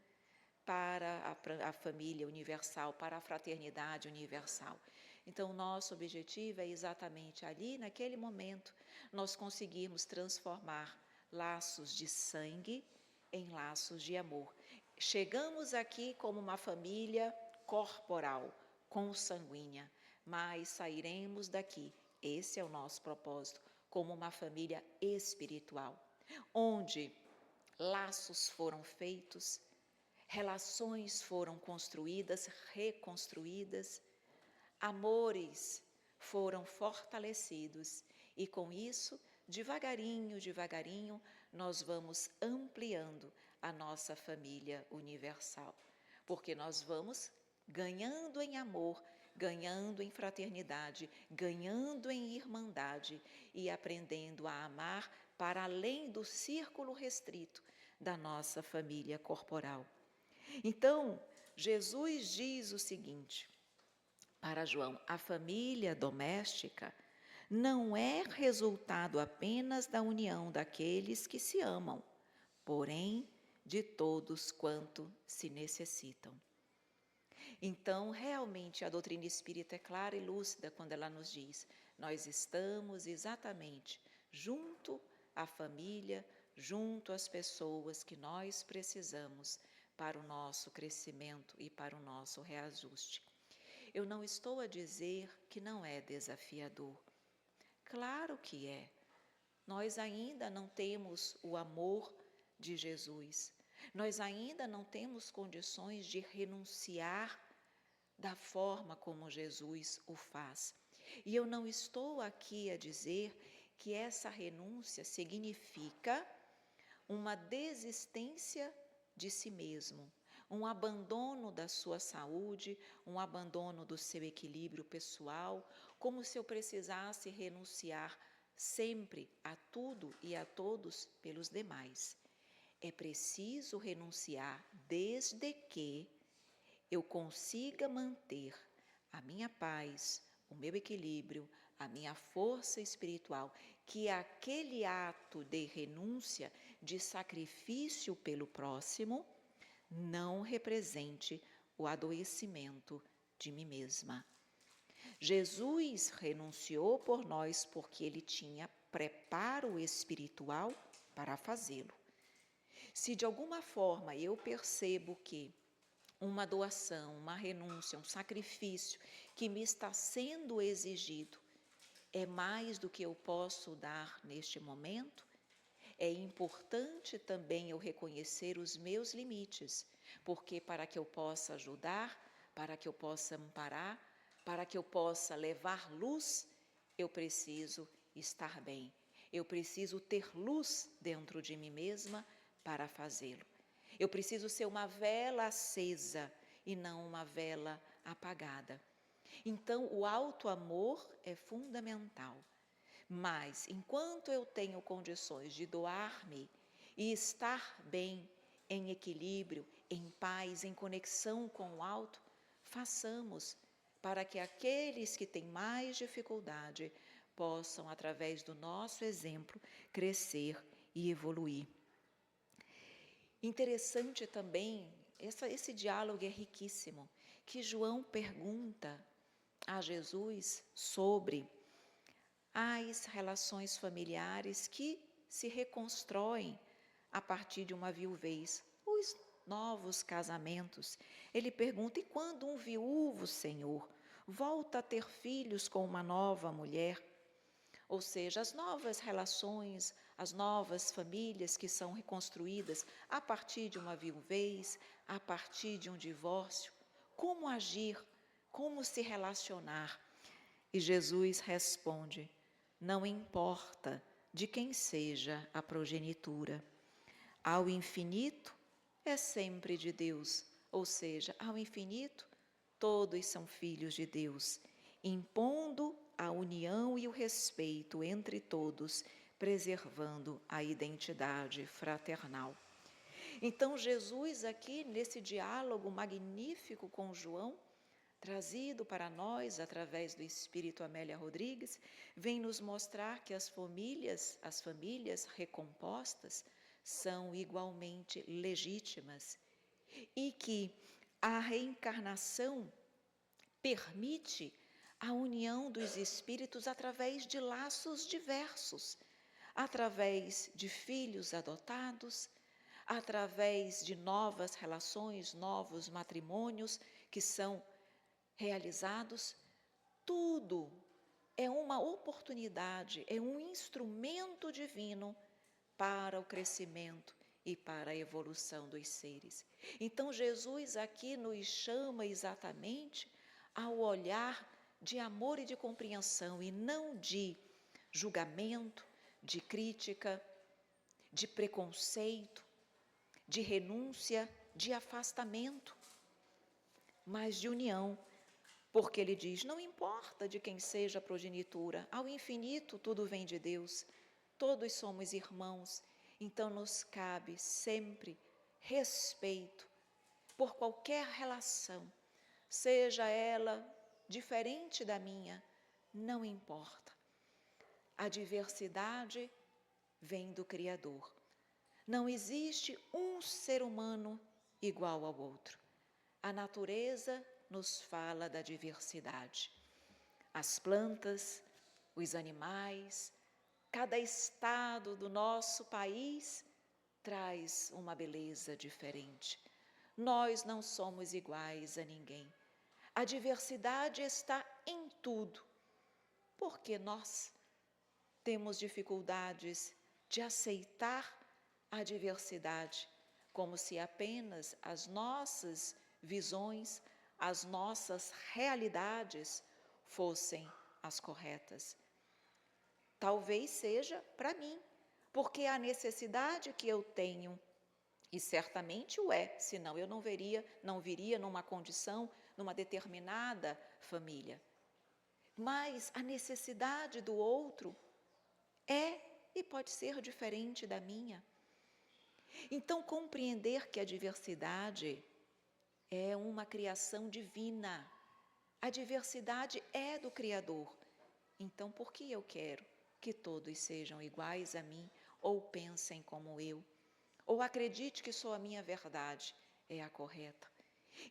para a família universal, para a fraternidade universal. Então, o nosso objetivo é exatamente ali, naquele momento, nós conseguirmos transformar laços de sangue em laços de amor. Chegamos aqui como uma família corporal, consanguínea, mas sairemos daqui, esse é o nosso propósito, como uma família espiritual, onde laços foram feitos, relações foram construídas, reconstruídas, amores foram fortalecidos e com isso, devagarinho, devagarinho, nós vamos ampliando a nossa família universal, porque nós vamos ganhando em amor, ganhando em fraternidade, ganhando em irmandade e aprendendo a amar para além do círculo restrito da nossa família corporal. Então, Jesus diz o seguinte para João: a família doméstica não é resultado apenas da união daqueles que se amam, porém de todos quanto se necessitam. Então, realmente, a doutrina espírita é clara e lúcida quando ela nos diz: nós estamos exatamente junto à família, junto às pessoas que nós precisamos para o nosso crescimento e para o nosso reajuste. Eu não estou a dizer que não é desafiador. Claro que é. Nós ainda não temos o amor de Jesus. Nós ainda não temos condições de renunciar da forma como Jesus o faz. E eu não estou aqui a dizer que essa renúncia significa uma desistência de si mesmo, um abandono da sua saúde, um abandono do seu equilíbrio pessoal, como se eu precisasse renunciar sempre a tudo e a todos pelos demais. É preciso renunciar desde que eu consiga manter a minha paz, o meu equilíbrio, a minha força espiritual, que aquele ato de renúncia, de sacrifício pelo próximo, não represente o adoecimento de mim mesma. Jesus renunciou por nós porque ele tinha preparo espiritual para fazê-lo. Se de alguma forma eu percebo que uma doação, uma renúncia, um sacrifício que me está sendo exigido é mais do que eu posso dar neste momento, é importante também eu reconhecer os meus limites, porque para que eu possa ajudar, para que eu possa amparar, para que eu possa levar luz, eu preciso estar bem. Eu preciso ter luz dentro de mim mesma para fazê-lo. Eu preciso ser uma vela acesa e não uma vela apagada. Então, o auto-amor é fundamental. Mas, enquanto eu tenho condições de doar-me e estar bem, em equilíbrio, em paz, em conexão com o alto, façamos para que aqueles que têm mais dificuldade possam, através do nosso exemplo, crescer e evoluir. Interessante também, esse diálogo é riquíssimo, que João pergunta a Jesus sobre as relações familiares que se reconstroem a partir de uma viuvez, os novos casamentos. Ele pergunta: e quando um viúvo, Senhor, volta a ter filhos com uma nova mulher? Ou seja, as novas relações, as novas famílias que são reconstruídas a partir de uma viuvez, a partir de um divórcio. Como agir? Como se relacionar? E Jesus responde: não importa de quem seja a progenitura. Ao infinito é sempre de Deus, ou seja, ao infinito todos são filhos de Deus, impondo a união e o respeito entre todos, preservando a identidade fraternal. Então, Jesus aqui, nesse diálogo magnífico com João, trazido para nós através do Espírito Amélia Rodrigues, vem nos mostrar que as famílias recompostas são igualmente legítimas e que a reencarnação permite a união dos espíritos através de laços diversos, através de filhos adotados, através de novas relações, novos matrimônios que são realizados. Tudo é uma oportunidade, é um instrumento divino para o crescimento e para a evolução dos seres. Então, Jesus aqui nos chama exatamente ao olhar de amor e de compreensão, e não de julgamento, de crítica, de preconceito, de renúncia, de afastamento, mas de união. Porque ele diz, não importa de quem seja a progenitura, ao infinito tudo vem de Deus, todos somos irmãos, então nos cabe sempre respeito por qualquer relação, seja ela diferente da minha, não importa. A diversidade vem do Criador. Não existe um ser humano igual ao outro. A natureza nos fala da diversidade. As plantas, os animais, cada estado do nosso país traz uma beleza diferente. Nós não somos iguais a ninguém. A diversidade está em tudo, porque nós temos dificuldades de aceitar a diversidade, como se apenas as nossas visões, as nossas realidades fossem as corretas. Talvez seja para mim, porque a necessidade que eu tenho, e certamente o é, senão eu não viria numa condição, numa determinada família. Mas a necessidade do outro é e pode ser diferente da minha. Então, compreender que a diversidade é uma criação divina. A diversidade é do Criador. Então, por que eu quero que todos sejam iguais a mim, ou pensem como eu, ou acredite que só a minha verdade é a correta?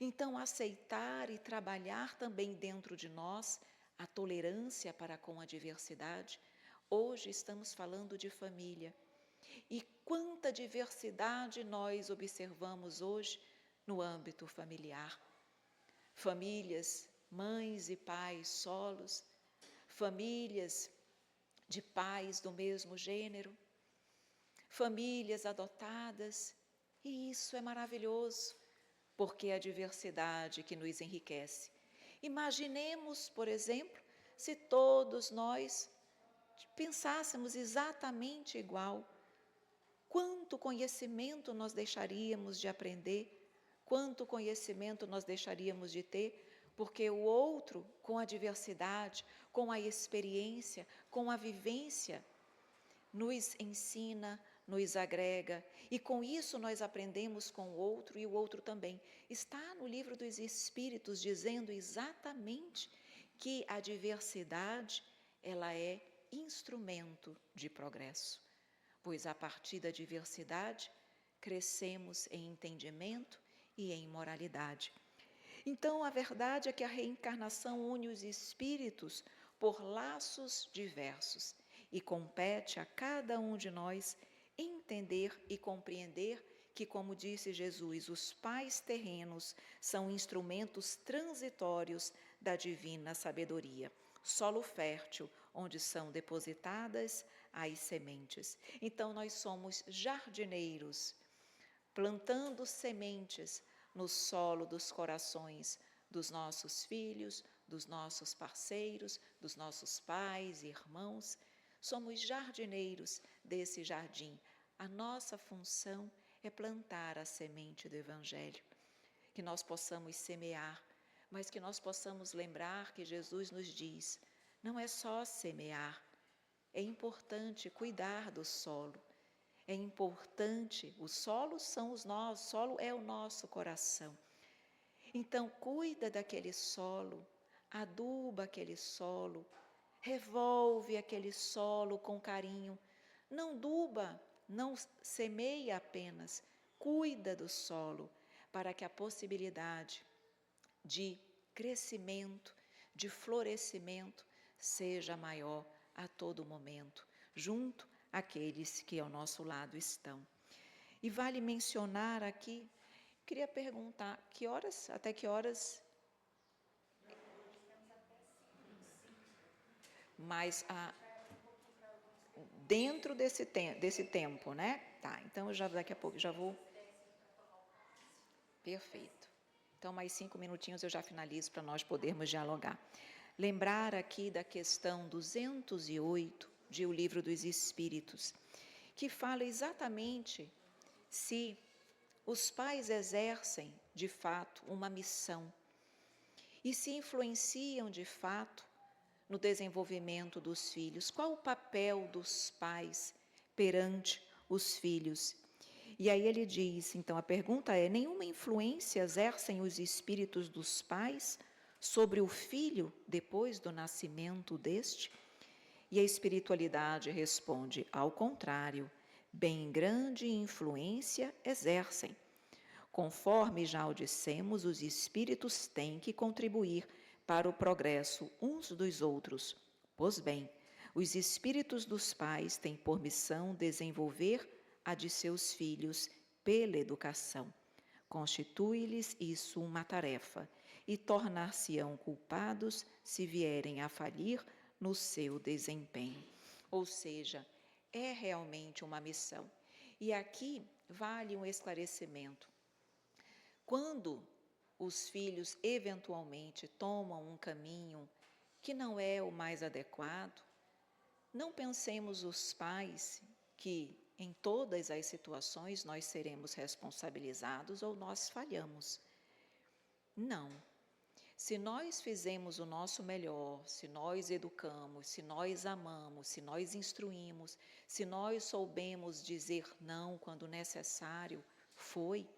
Então, aceitar e trabalhar também dentro de nós a tolerância para com a diversidade. Hoje estamos falando de família. E quanta diversidade nós observamos hoje no âmbito familiar. Famílias, mães e pais solos, famílias de pais do mesmo gênero, famílias adotadas, e isso é maravilhoso, porque é a diversidade que nos enriquece. Imaginemos, por exemplo, se todos nós pensássemos exatamente igual, quanto conhecimento nós deixaríamos de aprender, quanto conhecimento nós deixaríamos de ter, porque o outro, com a diversidade, com a experiência, com a vivência, nos ensina, nos agrega, e com isso nós aprendemos com o outro e o outro também. Está no Livro dos Espíritos dizendo exatamente que a diversidade, ela é instrumento de progresso, pois a partir da diversidade crescemos em entendimento e em moralidade. Então, a verdade é que a reencarnação une os espíritos por laços diversos e compete a cada um de nós entender e compreender que, como disse Jesus, os pais terrenos são instrumentos transitórios da divina sabedoria, solo fértil onde são depositadas as sementes. Então, nós somos jardineiros, plantando sementes no solo dos corações dos nossos filhos, dos nossos parceiros, dos nossos pais e irmãos. Somos jardineiros desse jardim. A nossa função é plantar a semente do Evangelho, que nós possamos semear, mas que nós possamos lembrar que Jesus nos diz, não é só semear, é importante cuidar do solo. É importante, o solo é o nosso coração. Então, cuida daquele solo, aduba aquele solo, revolve aquele solo com carinho. Não aduba, não semeia apenas, cuida do solo, para que a possibilidade de crescimento, de florescimento, seja maior a todo momento, junto àqueles que ao nosso lado estão. E vale mencionar aqui, queria perguntar, até que horas? Mas dentro desse tempo, né? Tá, então eu daqui a pouco já vou... Perfeito. Então, mais 5 minutinhos eu já finalizo para nós podermos dialogar. Lembrar aqui da questão 208 de O Livro dos Espíritos, que fala exatamente se os pais exercem, de fato, uma missão e se influenciam, de fato, no desenvolvimento dos filhos. Qual o papel dos pais perante os filhos? E aí ele diz, então a pergunta é: nenhuma influência exercem os espíritos dos pais sobre o filho depois do nascimento deste? E a espiritualidade responde: ao contrário, bem grande influência exercem. Conforme já o dissemos, os espíritos têm que contribuir para o progresso uns dos outros. Pois bem, os espíritos dos pais têm por missão desenvolver a de seus filhos pela educação. Constitui-lhes isso uma tarefa e tornar-se-ão culpados se vierem a falir no seu desempenho. Ou seja, é realmente uma missão. E aqui vale um esclarecimento. Quando os filhos eventualmente tomam um caminho que não é o mais adequado, não pensemos os pais que em todas as situações nós seremos responsabilizados ou nós falhamos. Não. Se nós fizemos o nosso melhor, se nós educamos, se nós amamos, se nós instruímos, se nós soubemos dizer não quando necessário foi,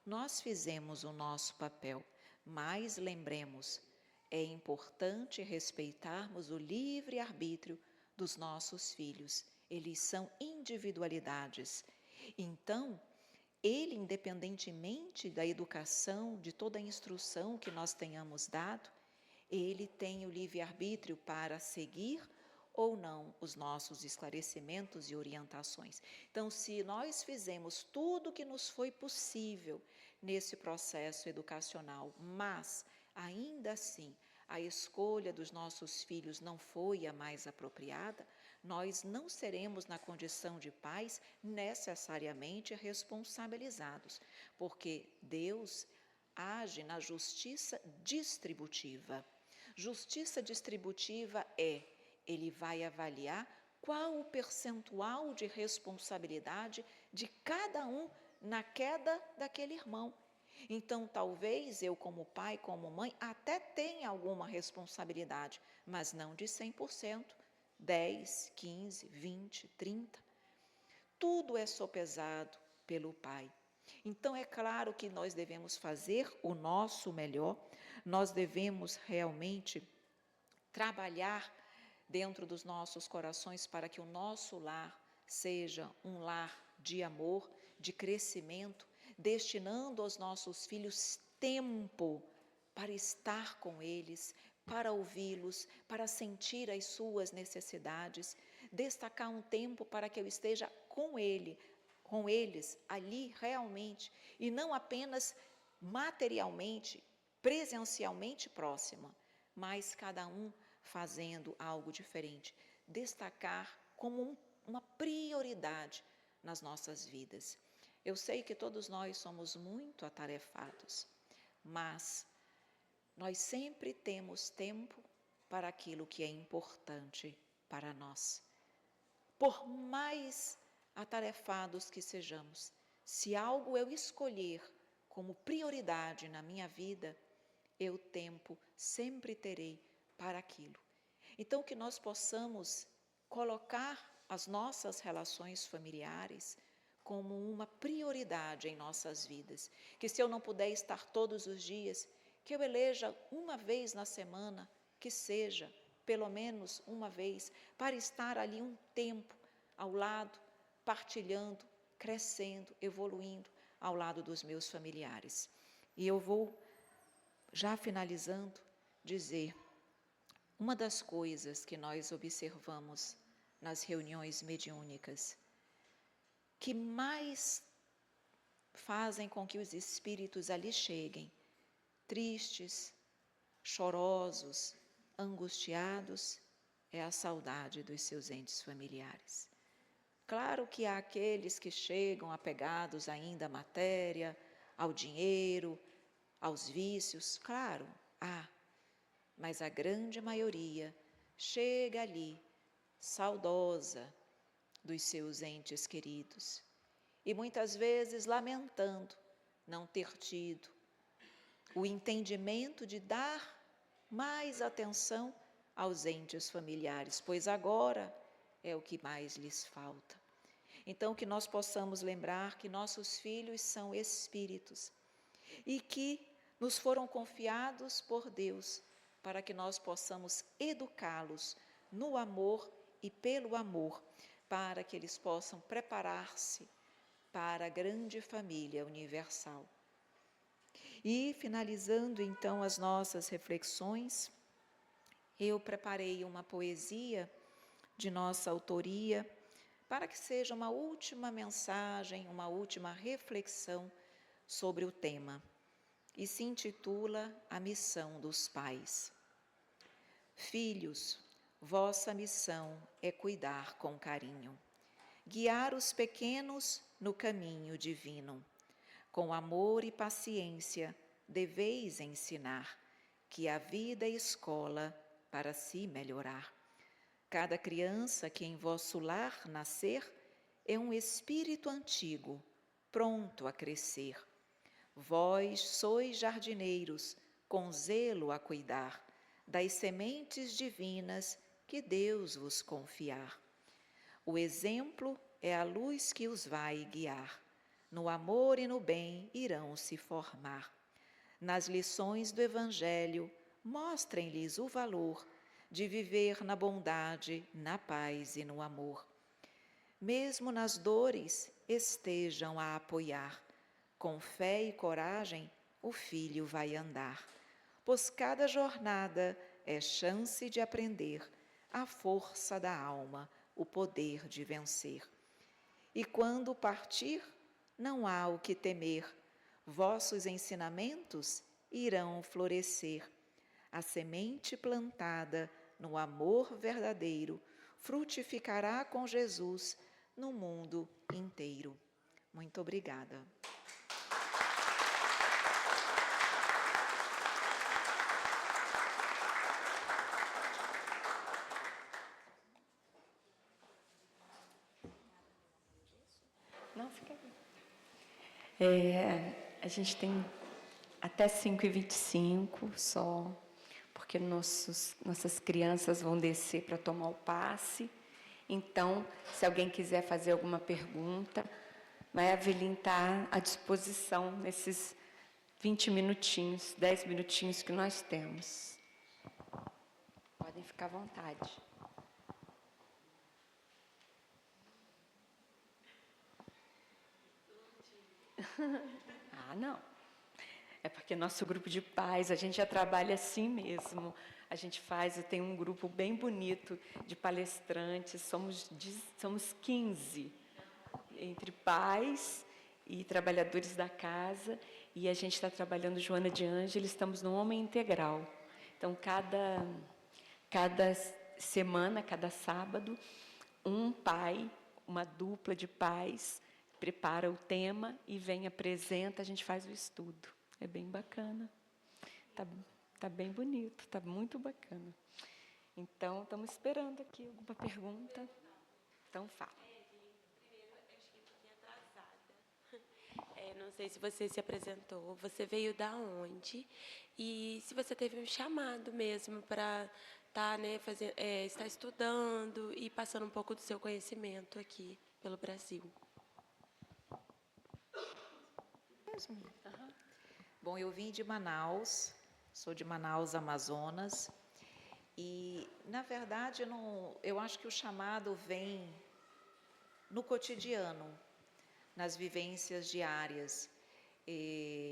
nós fizemos o nosso papel. Mas lembremos, é importante respeitarmos o livre-arbítrio dos nossos filhos. Eles são individualidades. Então, ele, independentemente da educação, de toda a instrução que nós tenhamos dado, ele tem o livre-arbítrio para seguir ou não os nossos esclarecimentos e orientações. Então, se nós fizemos tudo o que nos foi possível nesse processo educacional, mas, ainda assim, a escolha dos nossos filhos não foi a mais apropriada, nós não seremos, na condição de pais, necessariamente responsabilizados, porque Deus age na justiça distributiva. Justiça distributiva Ele vai avaliar qual o percentual de responsabilidade de cada um na queda daquele irmão. Então, talvez eu, como pai, como mãe, até tenha alguma responsabilidade, mas não de 100%, 10, 15, 20, 30. Tudo é sopesado pelo Pai. Então, é claro que nós devemos fazer o nosso melhor, nós devemos realmente trabalhar dentro dos nossos corações para que o nosso lar seja um lar de amor, de crescimento, destinando aos nossos filhos tempo para estar com eles, para ouvi-los, para sentir as suas necessidades, destacar um tempo para que eu esteja com eles ali realmente, e não apenas materialmente, presencialmente próxima, mas cada um fazendo algo diferente, destacar como uma prioridade nas nossas vidas. Eu sei que todos nós somos muito atarefados, mas nós sempre temos tempo para aquilo que é importante para nós. Por mais atarefados que sejamos, se algo eu escolher como prioridade na minha vida, eu tempo sempre terei para aquilo. Então, que nós possamos colocar as nossas relações familiares como uma prioridade em nossas vidas. Que se eu não puder estar todos os dias, que eu eleja uma vez na semana, que seja pelo menos uma vez, para estar ali um tempo ao lado, partilhando, crescendo, evoluindo ao lado dos meus familiares. E eu vou, já finalizando, dizer, uma das coisas que nós observamos nas reuniões mediúnicas, que mais fazem com que os espíritos ali cheguem, tristes, chorosos, angustiados, é a saudade dos seus entes familiares. Claro que há aqueles que chegam apegados ainda à matéria, ao dinheiro, aos vícios, claro, há. Mas a grande maioria chega ali, saudosa dos seus entes queridos. E muitas vezes lamentando não ter tido o entendimento de dar mais atenção aos entes familiares, pois agora é o que mais lhes falta. Então, que nós possamos lembrar que nossos filhos são espíritos e que nos foram confiados por Deus para que nós possamos educá-los no amor e pelo amor, para que eles possam preparar-se para a grande família universal. E, finalizando então as nossas reflexões, eu preparei uma poesia de nossa autoria para que seja uma última mensagem, uma última reflexão sobre o tema, e se intitula A Missão dos Pais. Filhos, vossa missão é cuidar com carinho, guiar os pequenos no caminho divino. Com amor e paciência deveis ensinar que a vida é escola para se melhorar. Cada criança que em vosso lar nascer é um espírito antigo, pronto a crescer. Vós sois jardineiros, com zelo a cuidar das sementes divinas que Deus vos confiar. O exemplo é a luz que os vai guiar. No amor e no bem irão se formar. Nas lições do Evangelho, mostrem-lhes o valor de viver na bondade, na paz e no amor. Mesmo nas dores, estejam a apoiar. Com fé e coragem, o filho vai andar, pois cada jornada é chance de aprender a força da alma, o poder de vencer. E quando partir, não há o que temer, vossos ensinamentos irão florescer. A semente plantada no amor verdadeiro frutificará com Jesus no mundo inteiro. Muito obrigada. Não, fica aí. A gente tem até 5h25 só, porque nossas crianças vão descer para tomar o passe. Então, se alguém quiser fazer alguma pergunta, a Evelyn está à disposição nesses 20 minutinhos, 10 minutinhos que nós temos. Podem ficar à vontade. Não. É porque nosso grupo de pais, a gente já trabalha assim mesmo. A gente eu tenho um grupo bem bonito de palestrantes, somos 15, entre pais e trabalhadores da casa, e a gente está trabalhando, Joana de Ângeles, estamos no Homem Integral. Então, cada semana, cada sábado, um pai, uma dupla de pais, prepara o tema e vem, apresenta, a gente faz o estudo. É bem bacana. Tá bem bonito, tá muito bacana. Então, estamos esperando aqui alguma pergunta. Então, fala. Primeiro, eu cheguei um pouquinho atrasada. Não sei se você se apresentou. Você veio da onde? E se você teve um chamado mesmo para estar estudando e passando um pouco do seu conhecimento aqui pelo Brasil. Bom, eu vim de Manaus, sou de Manaus, Amazonas, e, na verdade, eu acho que o chamado vem no cotidiano, nas vivências diárias.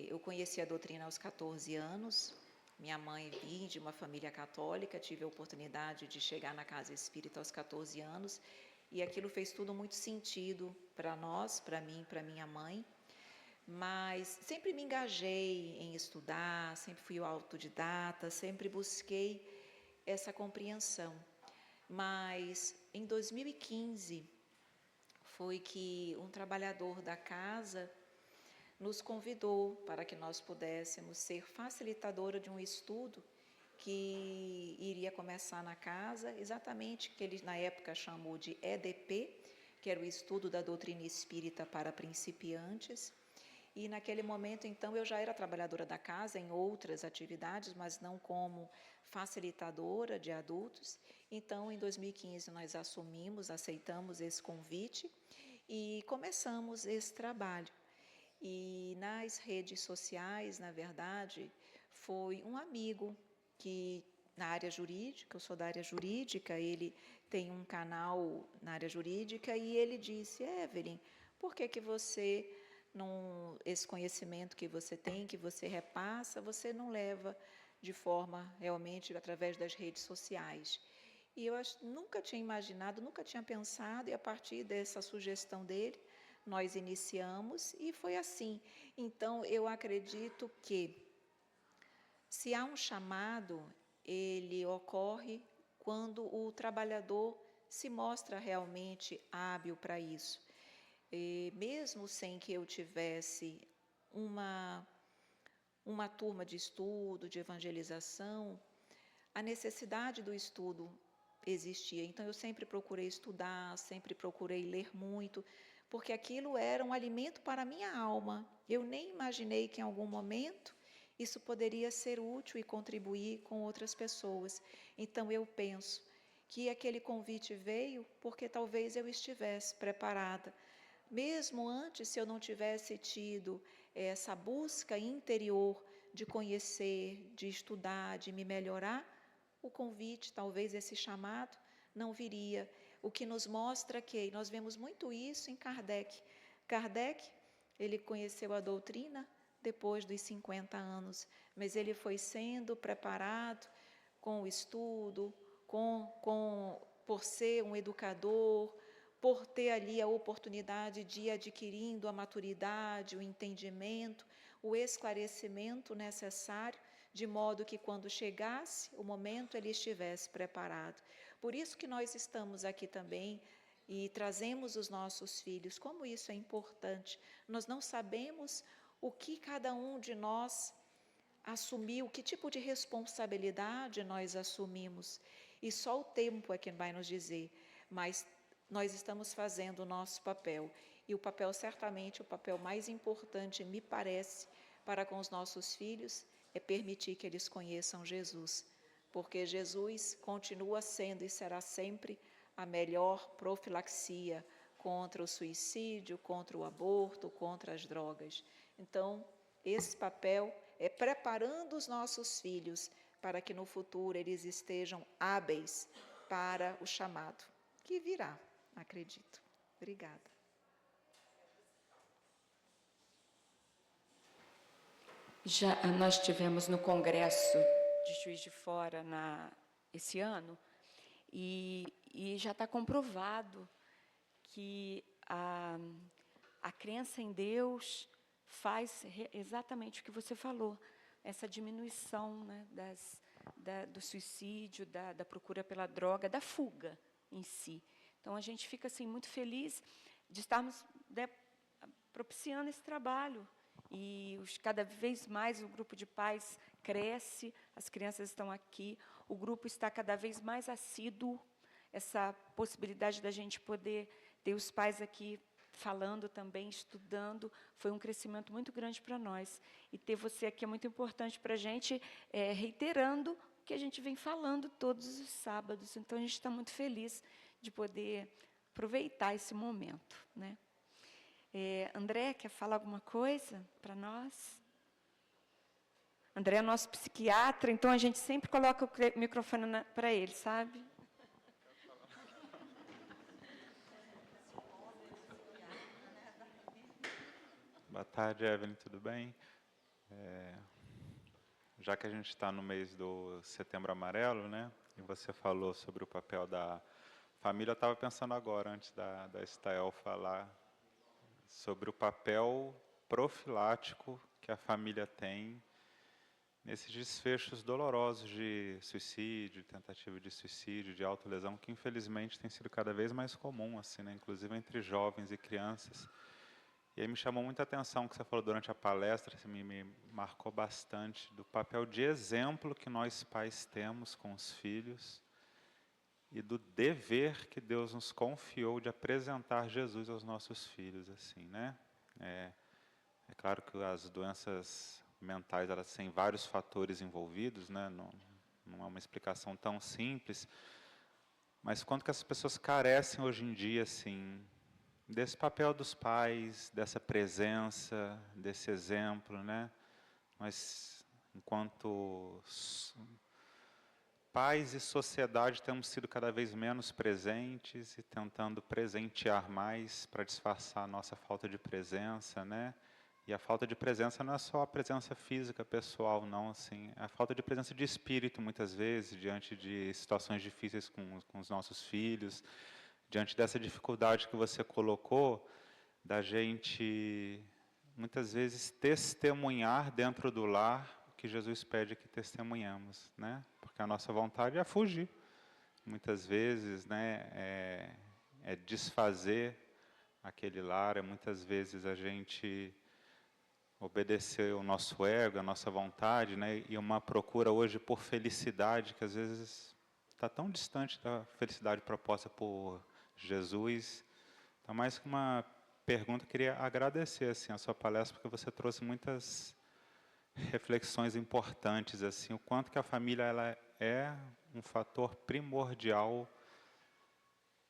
Eu conheci a doutrina aos 14 anos, minha mãe vinha de uma família católica, tive a oportunidade de chegar na casa espírita aos 14 anos, e aquilo fez tudo muito sentido para nós, para mim, para minha mãe. Mas sempre me engajei em estudar, sempre fui autodidata, sempre busquei essa compreensão. Mas em 2015 foi que um trabalhador da casa nos convidou para que nós pudéssemos ser facilitadora de um estudo que iria começar na casa, exatamente que ele na época chamou de EDP, que era o estudo da doutrina espírita para principiantes. E naquele momento, então, eu já era trabalhadora da casa em outras atividades, mas não como facilitadora de adultos. Então, em 2015, nós aceitamos esse convite e começamos esse trabalho. E nas redes sociais, na verdade, foi um amigo que, na área jurídica, eu sou da área jurídica, ele tem um canal na área jurídica, e ele disse: Evelyn, por que você não, esse conhecimento que você tem, que você repassa, você não leva de forma realmente através das redes sociais? E eu nunca tinha imaginado, nunca tinha pensado, e a partir dessa sugestão dele, nós iniciamos e foi assim. Então, eu acredito que se há um chamado, ele ocorre quando o trabalhador se mostra realmente hábil para isso. E mesmo sem que eu tivesse uma turma de estudo, de evangelização, a necessidade do estudo existia. Então, eu sempre procurei estudar, sempre procurei ler muito, porque aquilo era um alimento para a minha alma. Eu nem imaginei que em algum momento isso poderia ser útil e contribuir com outras pessoas. Então, eu penso que aquele convite veio porque talvez eu estivesse preparada. Mesmo antes, se eu não tivesse tido essa busca interior de conhecer, de estudar, de me melhorar, o convite, talvez esse chamado, não viria. O que nos mostra que nós vemos muito isso em Kardec. Kardec, ele conheceu a doutrina depois dos 50 anos, mas ele foi sendo preparado com o estudo, por ser um educador, por ter ali a oportunidade de ir adquirindo a maturidade, o entendimento, o esclarecimento necessário, de modo que quando chegasse o momento ele estivesse preparado. Por isso que nós estamos aqui também e trazemos os nossos filhos, como isso é importante. Nós não sabemos o que cada um de nós assumiu, que tipo de responsabilidade nós assumimos, e só o tempo é quem vai nos dizer, mas nós estamos fazendo o nosso papel, e o papel, certamente, o papel mais importante, me parece, para com os nossos filhos, é permitir que eles conheçam Jesus, porque Jesus continua sendo e será sempre a melhor profilaxia contra o suicídio, contra o aborto, contra as drogas. Então, esse papel é preparando os nossos filhos para que no futuro eles estejam hábeis para o chamado, que virá, acredito. Obrigada. Já nós tivemos no Congresso de Juiz de Fora esse ano, e já está comprovado que a crença em Deus faz exatamente o que você falou, essa diminuição, né, do suicídio, da procura pela droga, da fuga em si. Então, a gente fica assim, muito feliz de estarmos, né, propiciando esse trabalho. E cada vez mais o grupo de pais cresce, as crianças estão aqui, o grupo está cada vez mais assíduo, essa possibilidade da gente poder ter os pais aqui falando também, estudando, foi um crescimento muito grande para nós. E ter você aqui é muito importante para a gente, reiterando o que a gente vem falando todos os sábados. Então, a gente está muito feliz de poder aproveitar esse momento, né? André, quer falar alguma coisa para nós? André é nosso psiquiatra, então a gente sempre coloca o microfone para ele, sabe? Boa tarde, Evelyn, tudo bem? Já que a gente está no mês do Setembro Amarelo, né? E você falou sobre o papel da família, eu estava pensando agora, antes da Estael falar, sobre o papel profilático que a família tem nesses desfechos dolorosos de suicídio, tentativa de suicídio, de autolesão, que infelizmente tem sido cada vez mais comum, assim, né? Inclusive entre jovens e crianças. E aí me chamou muita atenção o que você falou durante a palestra, assim, me marcou bastante, do papel de exemplo que nós pais temos com os filhos e do dever que Deus nos confiou de apresentar Jesus aos nossos filhos, assim, né? É claro que as doenças mentais, elas têm vários fatores envolvidos, né? Não é uma explicação tão simples, mas quanto que as pessoas carecem hoje em dia, assim, desse papel dos pais, dessa presença, desse exemplo, né? Nós, enquanto pais e sociedade, temos sido cada vez menos presentes e tentando presentear mais para disfarçar a nossa falta de presença, né? E a falta de presença não é só a presença física, pessoal, não, assim, é a falta de presença de espírito, muitas vezes, diante de situações difíceis com os nossos filhos, diante dessa dificuldade que você colocou, da gente, muitas vezes, testemunhar dentro do lar o que Jesus pede que testemunhamos, né? Porque a nossa vontade é fugir, muitas vezes, né? É desfazer aquele lar, muitas vezes a gente obedecer o nosso ego, a nossa vontade, né? E uma procura hoje por felicidade, que às vezes está tão distante da felicidade proposta por Jesus. Então, mais que uma pergunta, eu queria agradecer assim, a sua palestra, porque você trouxe muitas reflexões importantes, assim, o quanto que a família ela é um fator primordial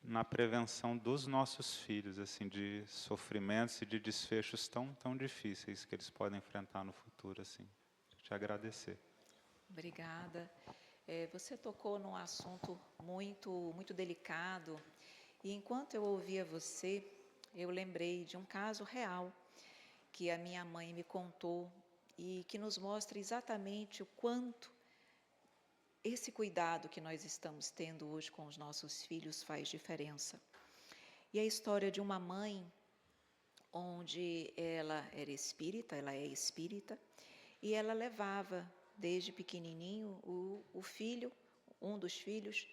na prevenção dos nossos filhos, assim, de sofrimentos e de desfechos tão difíceis que eles podem enfrentar no futuro, assim. Te agradecer. Obrigada. Você tocou num assunto muito delicado, e enquanto eu ouvia você, eu lembrei de um caso real que a minha mãe me contou e que nos mostra exatamente o quanto esse cuidado que nós estamos tendo hoje com os nossos filhos faz diferença. E a história de uma mãe onde ela era espírita, ela é espírita, e ela levava desde pequenininho o filho, um dos filhos,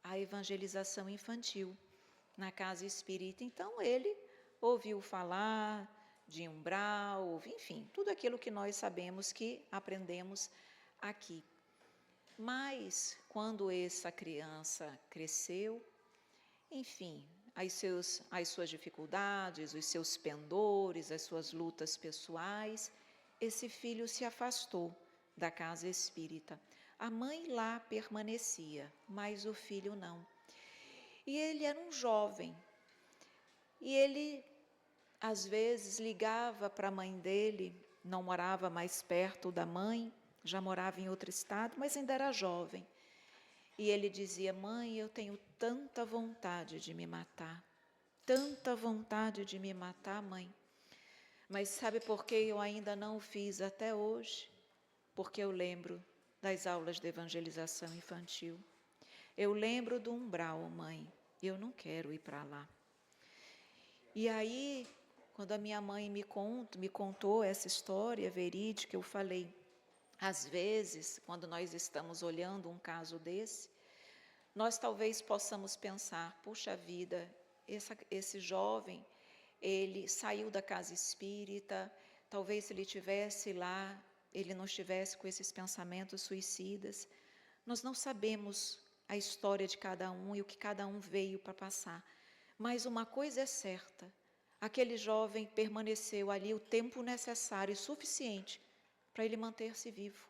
à evangelização infantil na casa espírita. Então ele ouviu falar de umbral, enfim, tudo aquilo que nós sabemos que aprendemos aqui. Mas, quando essa criança cresceu, enfim, as suas dificuldades, os seus pendores, as suas lutas pessoais, esse filho se afastou da casa espírita. A mãe lá permanecia, mas o filho não. E ele era um jovem, e ele, às vezes, ligava para a mãe dele, não morava mais perto da mãe, já morava em outro estado, mas ainda era jovem. E ele dizia: mãe, eu tenho tanta vontade de me matar, mãe. Mas sabe por que eu ainda não o fiz até hoje? Porque eu lembro das aulas de evangelização infantil. Eu lembro do umbral, mãe, eu não quero ir para lá. E aí, quando a minha mãe me contou essa história verídica, eu falei: às vezes, quando nós estamos olhando um caso desse, nós talvez possamos pensar: puxa vida, esse jovem, ele saiu da casa espírita, talvez se ele estivesse lá, ele não estivesse com esses pensamentos suicidas. Nós não sabemos a história de cada um e o que cada um veio para passar. Mas uma coisa é certa, aquele jovem permaneceu ali o tempo necessário e suficiente para ele manter-se vivo.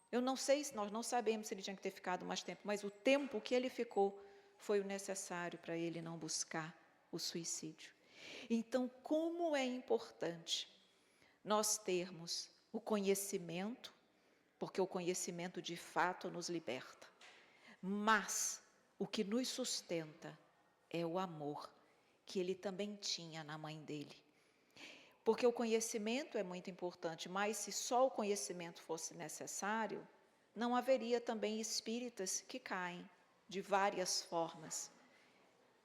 Eu não sei, nós não sabemos se ele tinha que ter ficado mais tempo, mas o tempo que ele ficou foi o necessário para ele não buscar o suicídio. Então, como é importante nós termos o conhecimento, porque o conhecimento de fato nos liberta, mas o que nos sustenta é o amor que ele também tinha na mãe dele. Porque o conhecimento é muito importante, mas se só o conhecimento fosse necessário, não haveria também espíritas que caem de várias formas.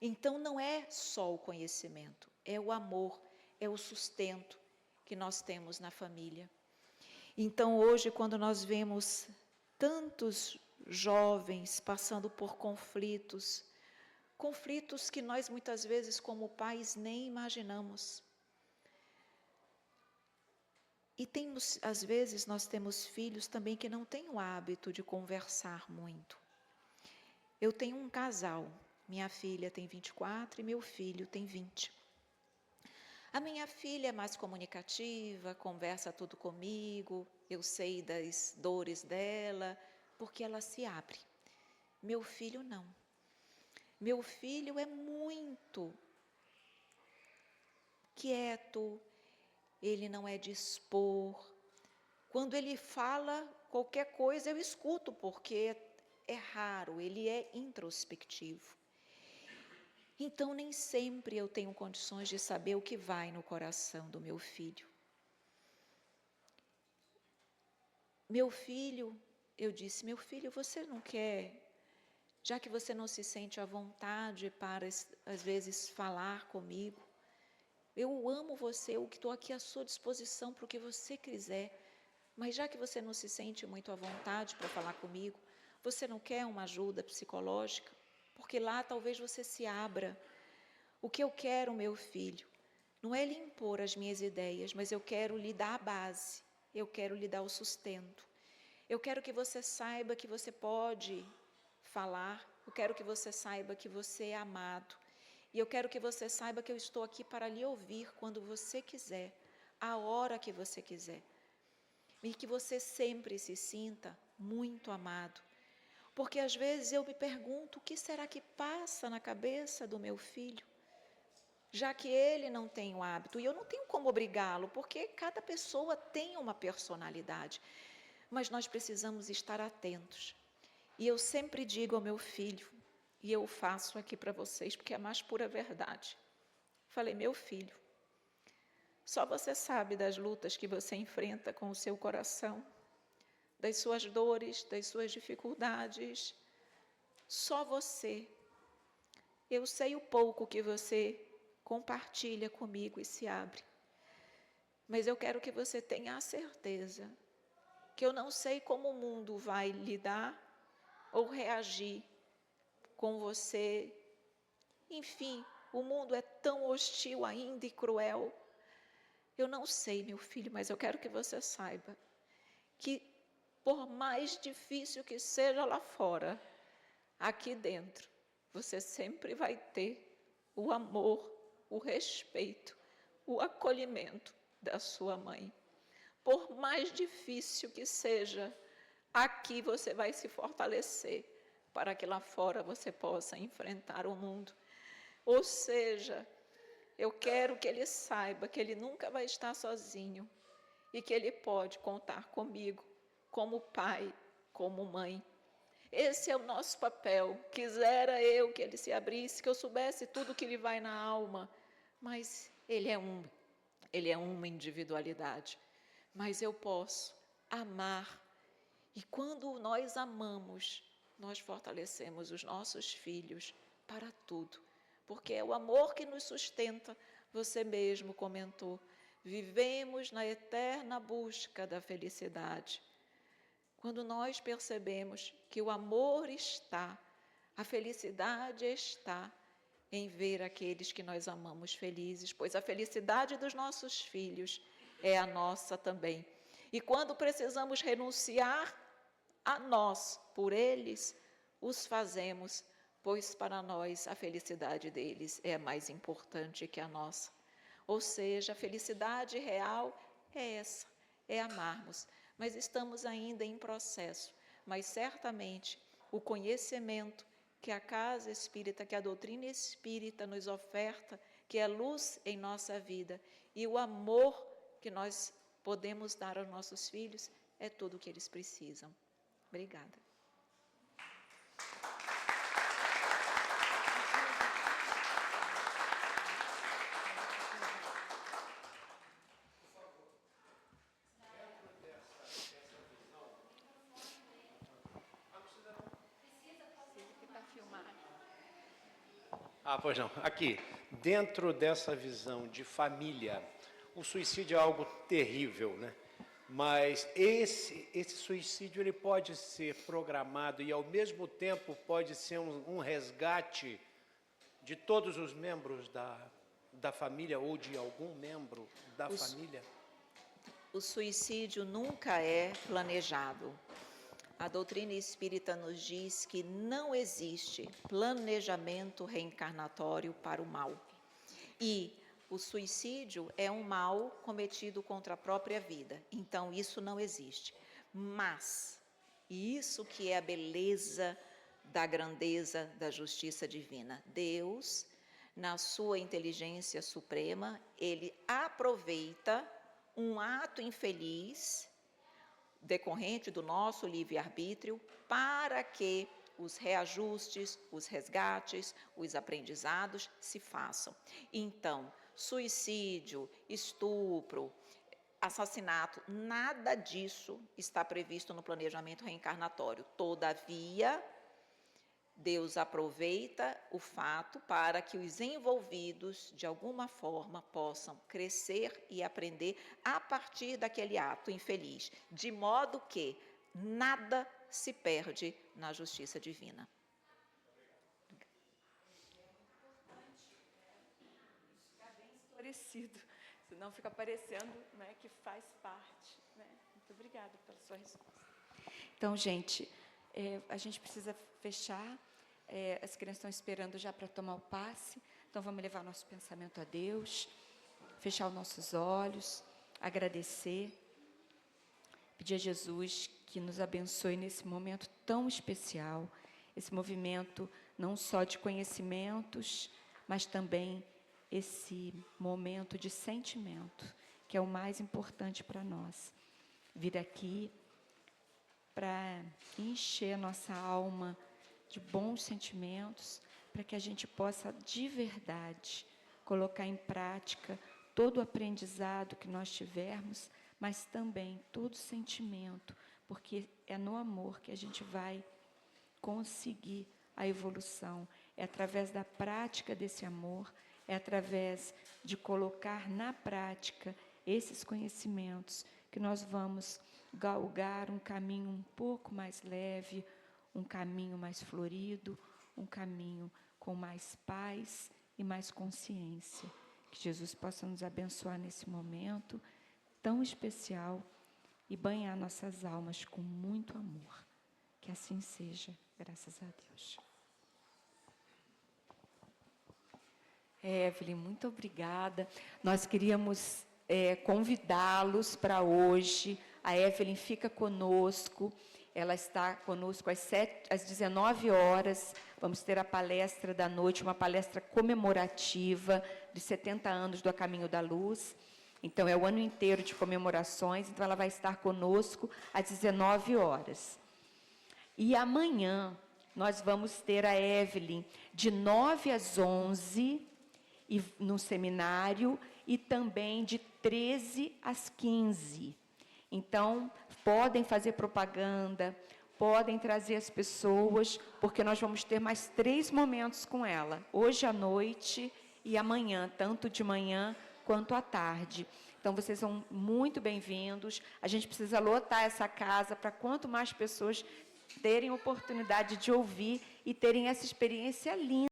Então não é só o conhecimento, é o amor, é o sustento que nós temos na família. Então, hoje, quando nós vemos tantos jovens passando por conflitos que nós muitas vezes como pais nem imaginamos. E às vezes nós temos filhos também que não têm o hábito de conversar muito. Eu tenho um casal, minha filha tem 24 e meu filho tem 20. A minha filha é mais comunicativa, conversa tudo comigo, eu sei das dores dela, porque ela se abre. Meu filho não. Meu filho é muito quieto, ele não é de expor. Quando ele fala qualquer coisa, eu escuto, porque é raro, ele é introspectivo. Então, nem sempre eu tenho condições de saber o que vai no coração do meu filho. Meu filho, eu disse, meu filho, você não quer, já que você não se sente à vontade para, às vezes, falar comigo, eu amo você, eu estou aqui à sua disposição para o que você quiser, mas já que você não se sente muito à vontade para falar comigo, você não quer uma ajuda psicológica? Porque lá talvez você se abra. O que eu quero, meu filho, não é lhe impor as minhas ideias, mas eu quero lhe dar a base, eu quero lhe dar o sustento. Eu quero que você saiba que você pode falar, eu quero que você saiba que você é amado. E eu quero que você saiba que eu estou aqui para lhe ouvir quando você quiser, a hora que você quiser. E que você sempre se sinta muito amado. Porque às vezes eu me pergunto, o que será que passa na cabeça do meu filho? Já que ele não tem o hábito, e eu não tenho como obrigá-lo, porque cada pessoa tem uma personalidade. Mas nós precisamos estar atentos. E eu sempre digo ao meu filho, e eu faço aqui para vocês, porque é a mais pura verdade. Falei, meu filho, só você sabe das lutas que você enfrenta com o seu coração, das suas dores, das suas dificuldades. Só você. Eu sei o pouco que você compartilha comigo e se abre. Mas eu quero que você tenha a certeza que eu não sei como o mundo vai lidar ou reagir com você. Enfim, o mundo é tão hostil ainda e cruel. Eu não sei, meu filho, mas eu quero que você saiba que por mais difícil que seja lá fora, aqui dentro, você sempre vai ter o amor, o respeito, o acolhimento da sua mãe. Por mais difícil que seja, aqui você vai se fortalecer para que lá fora você possa enfrentar o mundo. Ou seja, eu quero que ele saiba que ele nunca vai estar sozinho e que ele pode contar comigo como pai, como mãe. Esse é o nosso papel. Quisera eu que ele se abrisse, que eu soubesse tudo que lhe vai na alma, mas ele é uma individualidade. Mas eu posso amar. E quando nós amamos, nós fortalecemos os nossos filhos para tudo. Porque é o amor que nos sustenta, você mesmo comentou. Vivemos na eterna busca da felicidade. Quando nós percebemos que o amor está, a felicidade está em ver aqueles que nós amamos felizes, pois a felicidade dos nossos filhos é a nossa também. E quando precisamos renunciar a nós por eles, os fazemos, pois para nós a felicidade deles é mais importante que a nossa. Ou seja, a felicidade real é essa, é amarmos. Mas estamos ainda em processo, mas certamente o conhecimento que a casa espírita, que a doutrina espírita nos oferta, que é luz em nossa vida, e o amor que nós podemos dar aos nossos filhos, é tudo o que eles precisam. Obrigada. Pois não. Aqui, dentro dessa visão de família, o suicídio é algo terrível, né? Mas esse suicídio ele pode ser programado e, ao mesmo tempo, pode ser um resgate de todos os membros da família ou de algum membro da família? O suicídio nunca é planejado. A doutrina espírita nos diz que não existe planejamento reencarnatório para o mal. E o suicídio é um mal cometido contra a própria vida. Então, isso não existe. Mas, e isso que é a beleza da grandeza da justiça divina, Deus, na sua inteligência suprema, ele aproveita um ato infeliz, decorrente do nosso livre-arbítrio, para que os reajustes, os resgates, os aprendizados se façam. Então, suicídio, estupro, assassinato, nada disso está previsto no planejamento reencarnatório. Todavia, Deus aproveita o fato para que os envolvidos, de alguma forma, possam crescer e aprender a partir daquele ato infeliz, de modo que nada se perde na justiça divina. Ficar bem esclarecido, senão fica parecendo, né, que faz parte. Né? Muito obrigada pela sua resposta. Então, gente, a gente precisa fechar. As crianças estão esperando já para tomar o passe, então vamos levar nosso pensamento a Deus, fechar os nossos olhos, agradecer, pedir a Jesus que nos abençoe nesse momento tão especial, esse movimento não só de conhecimentos, mas também esse momento de sentimento, que é o mais importante para nós. Vir aqui para encher a nossa alma de bons sentimentos, para que a gente possa, de verdade, colocar em prática todo o aprendizado que nós tivermos, mas também todo sentimento, porque é no amor que a gente vai conseguir a evolução. É através da prática desse amor, é através de colocar na prática esses conhecimentos que nós vamos galgar um caminho um pouco mais leve, um caminho mais florido, um caminho com mais paz e mais consciência. Que Jesus possa nos abençoar nesse momento tão especial e banhar nossas almas com muito amor. Que assim seja, graças a Deus. Evelyn, muito obrigada. Nós queríamos convidá-los para hoje. A Evelyn fica conosco. Ela está conosco às 19 horas. Vamos ter a palestra da noite, uma palestra comemorativa de 70 anos do A Caminho da Luz. Então, é o ano inteiro de comemorações. Então, ela vai estar conosco às 19 horas. E amanhã, nós vamos ter a Evelyn de 9 às 11 no seminário e também de 13 às 15. Então, podem fazer propaganda, podem trazer as pessoas, porque nós vamos ter mais 3 momentos com ela, hoje à noite e amanhã, tanto de manhã quanto à tarde. Então, vocês são muito bem-vindos. A gente precisa lotar essa casa para quanto mais pessoas terem oportunidade de ouvir e terem essa experiência linda.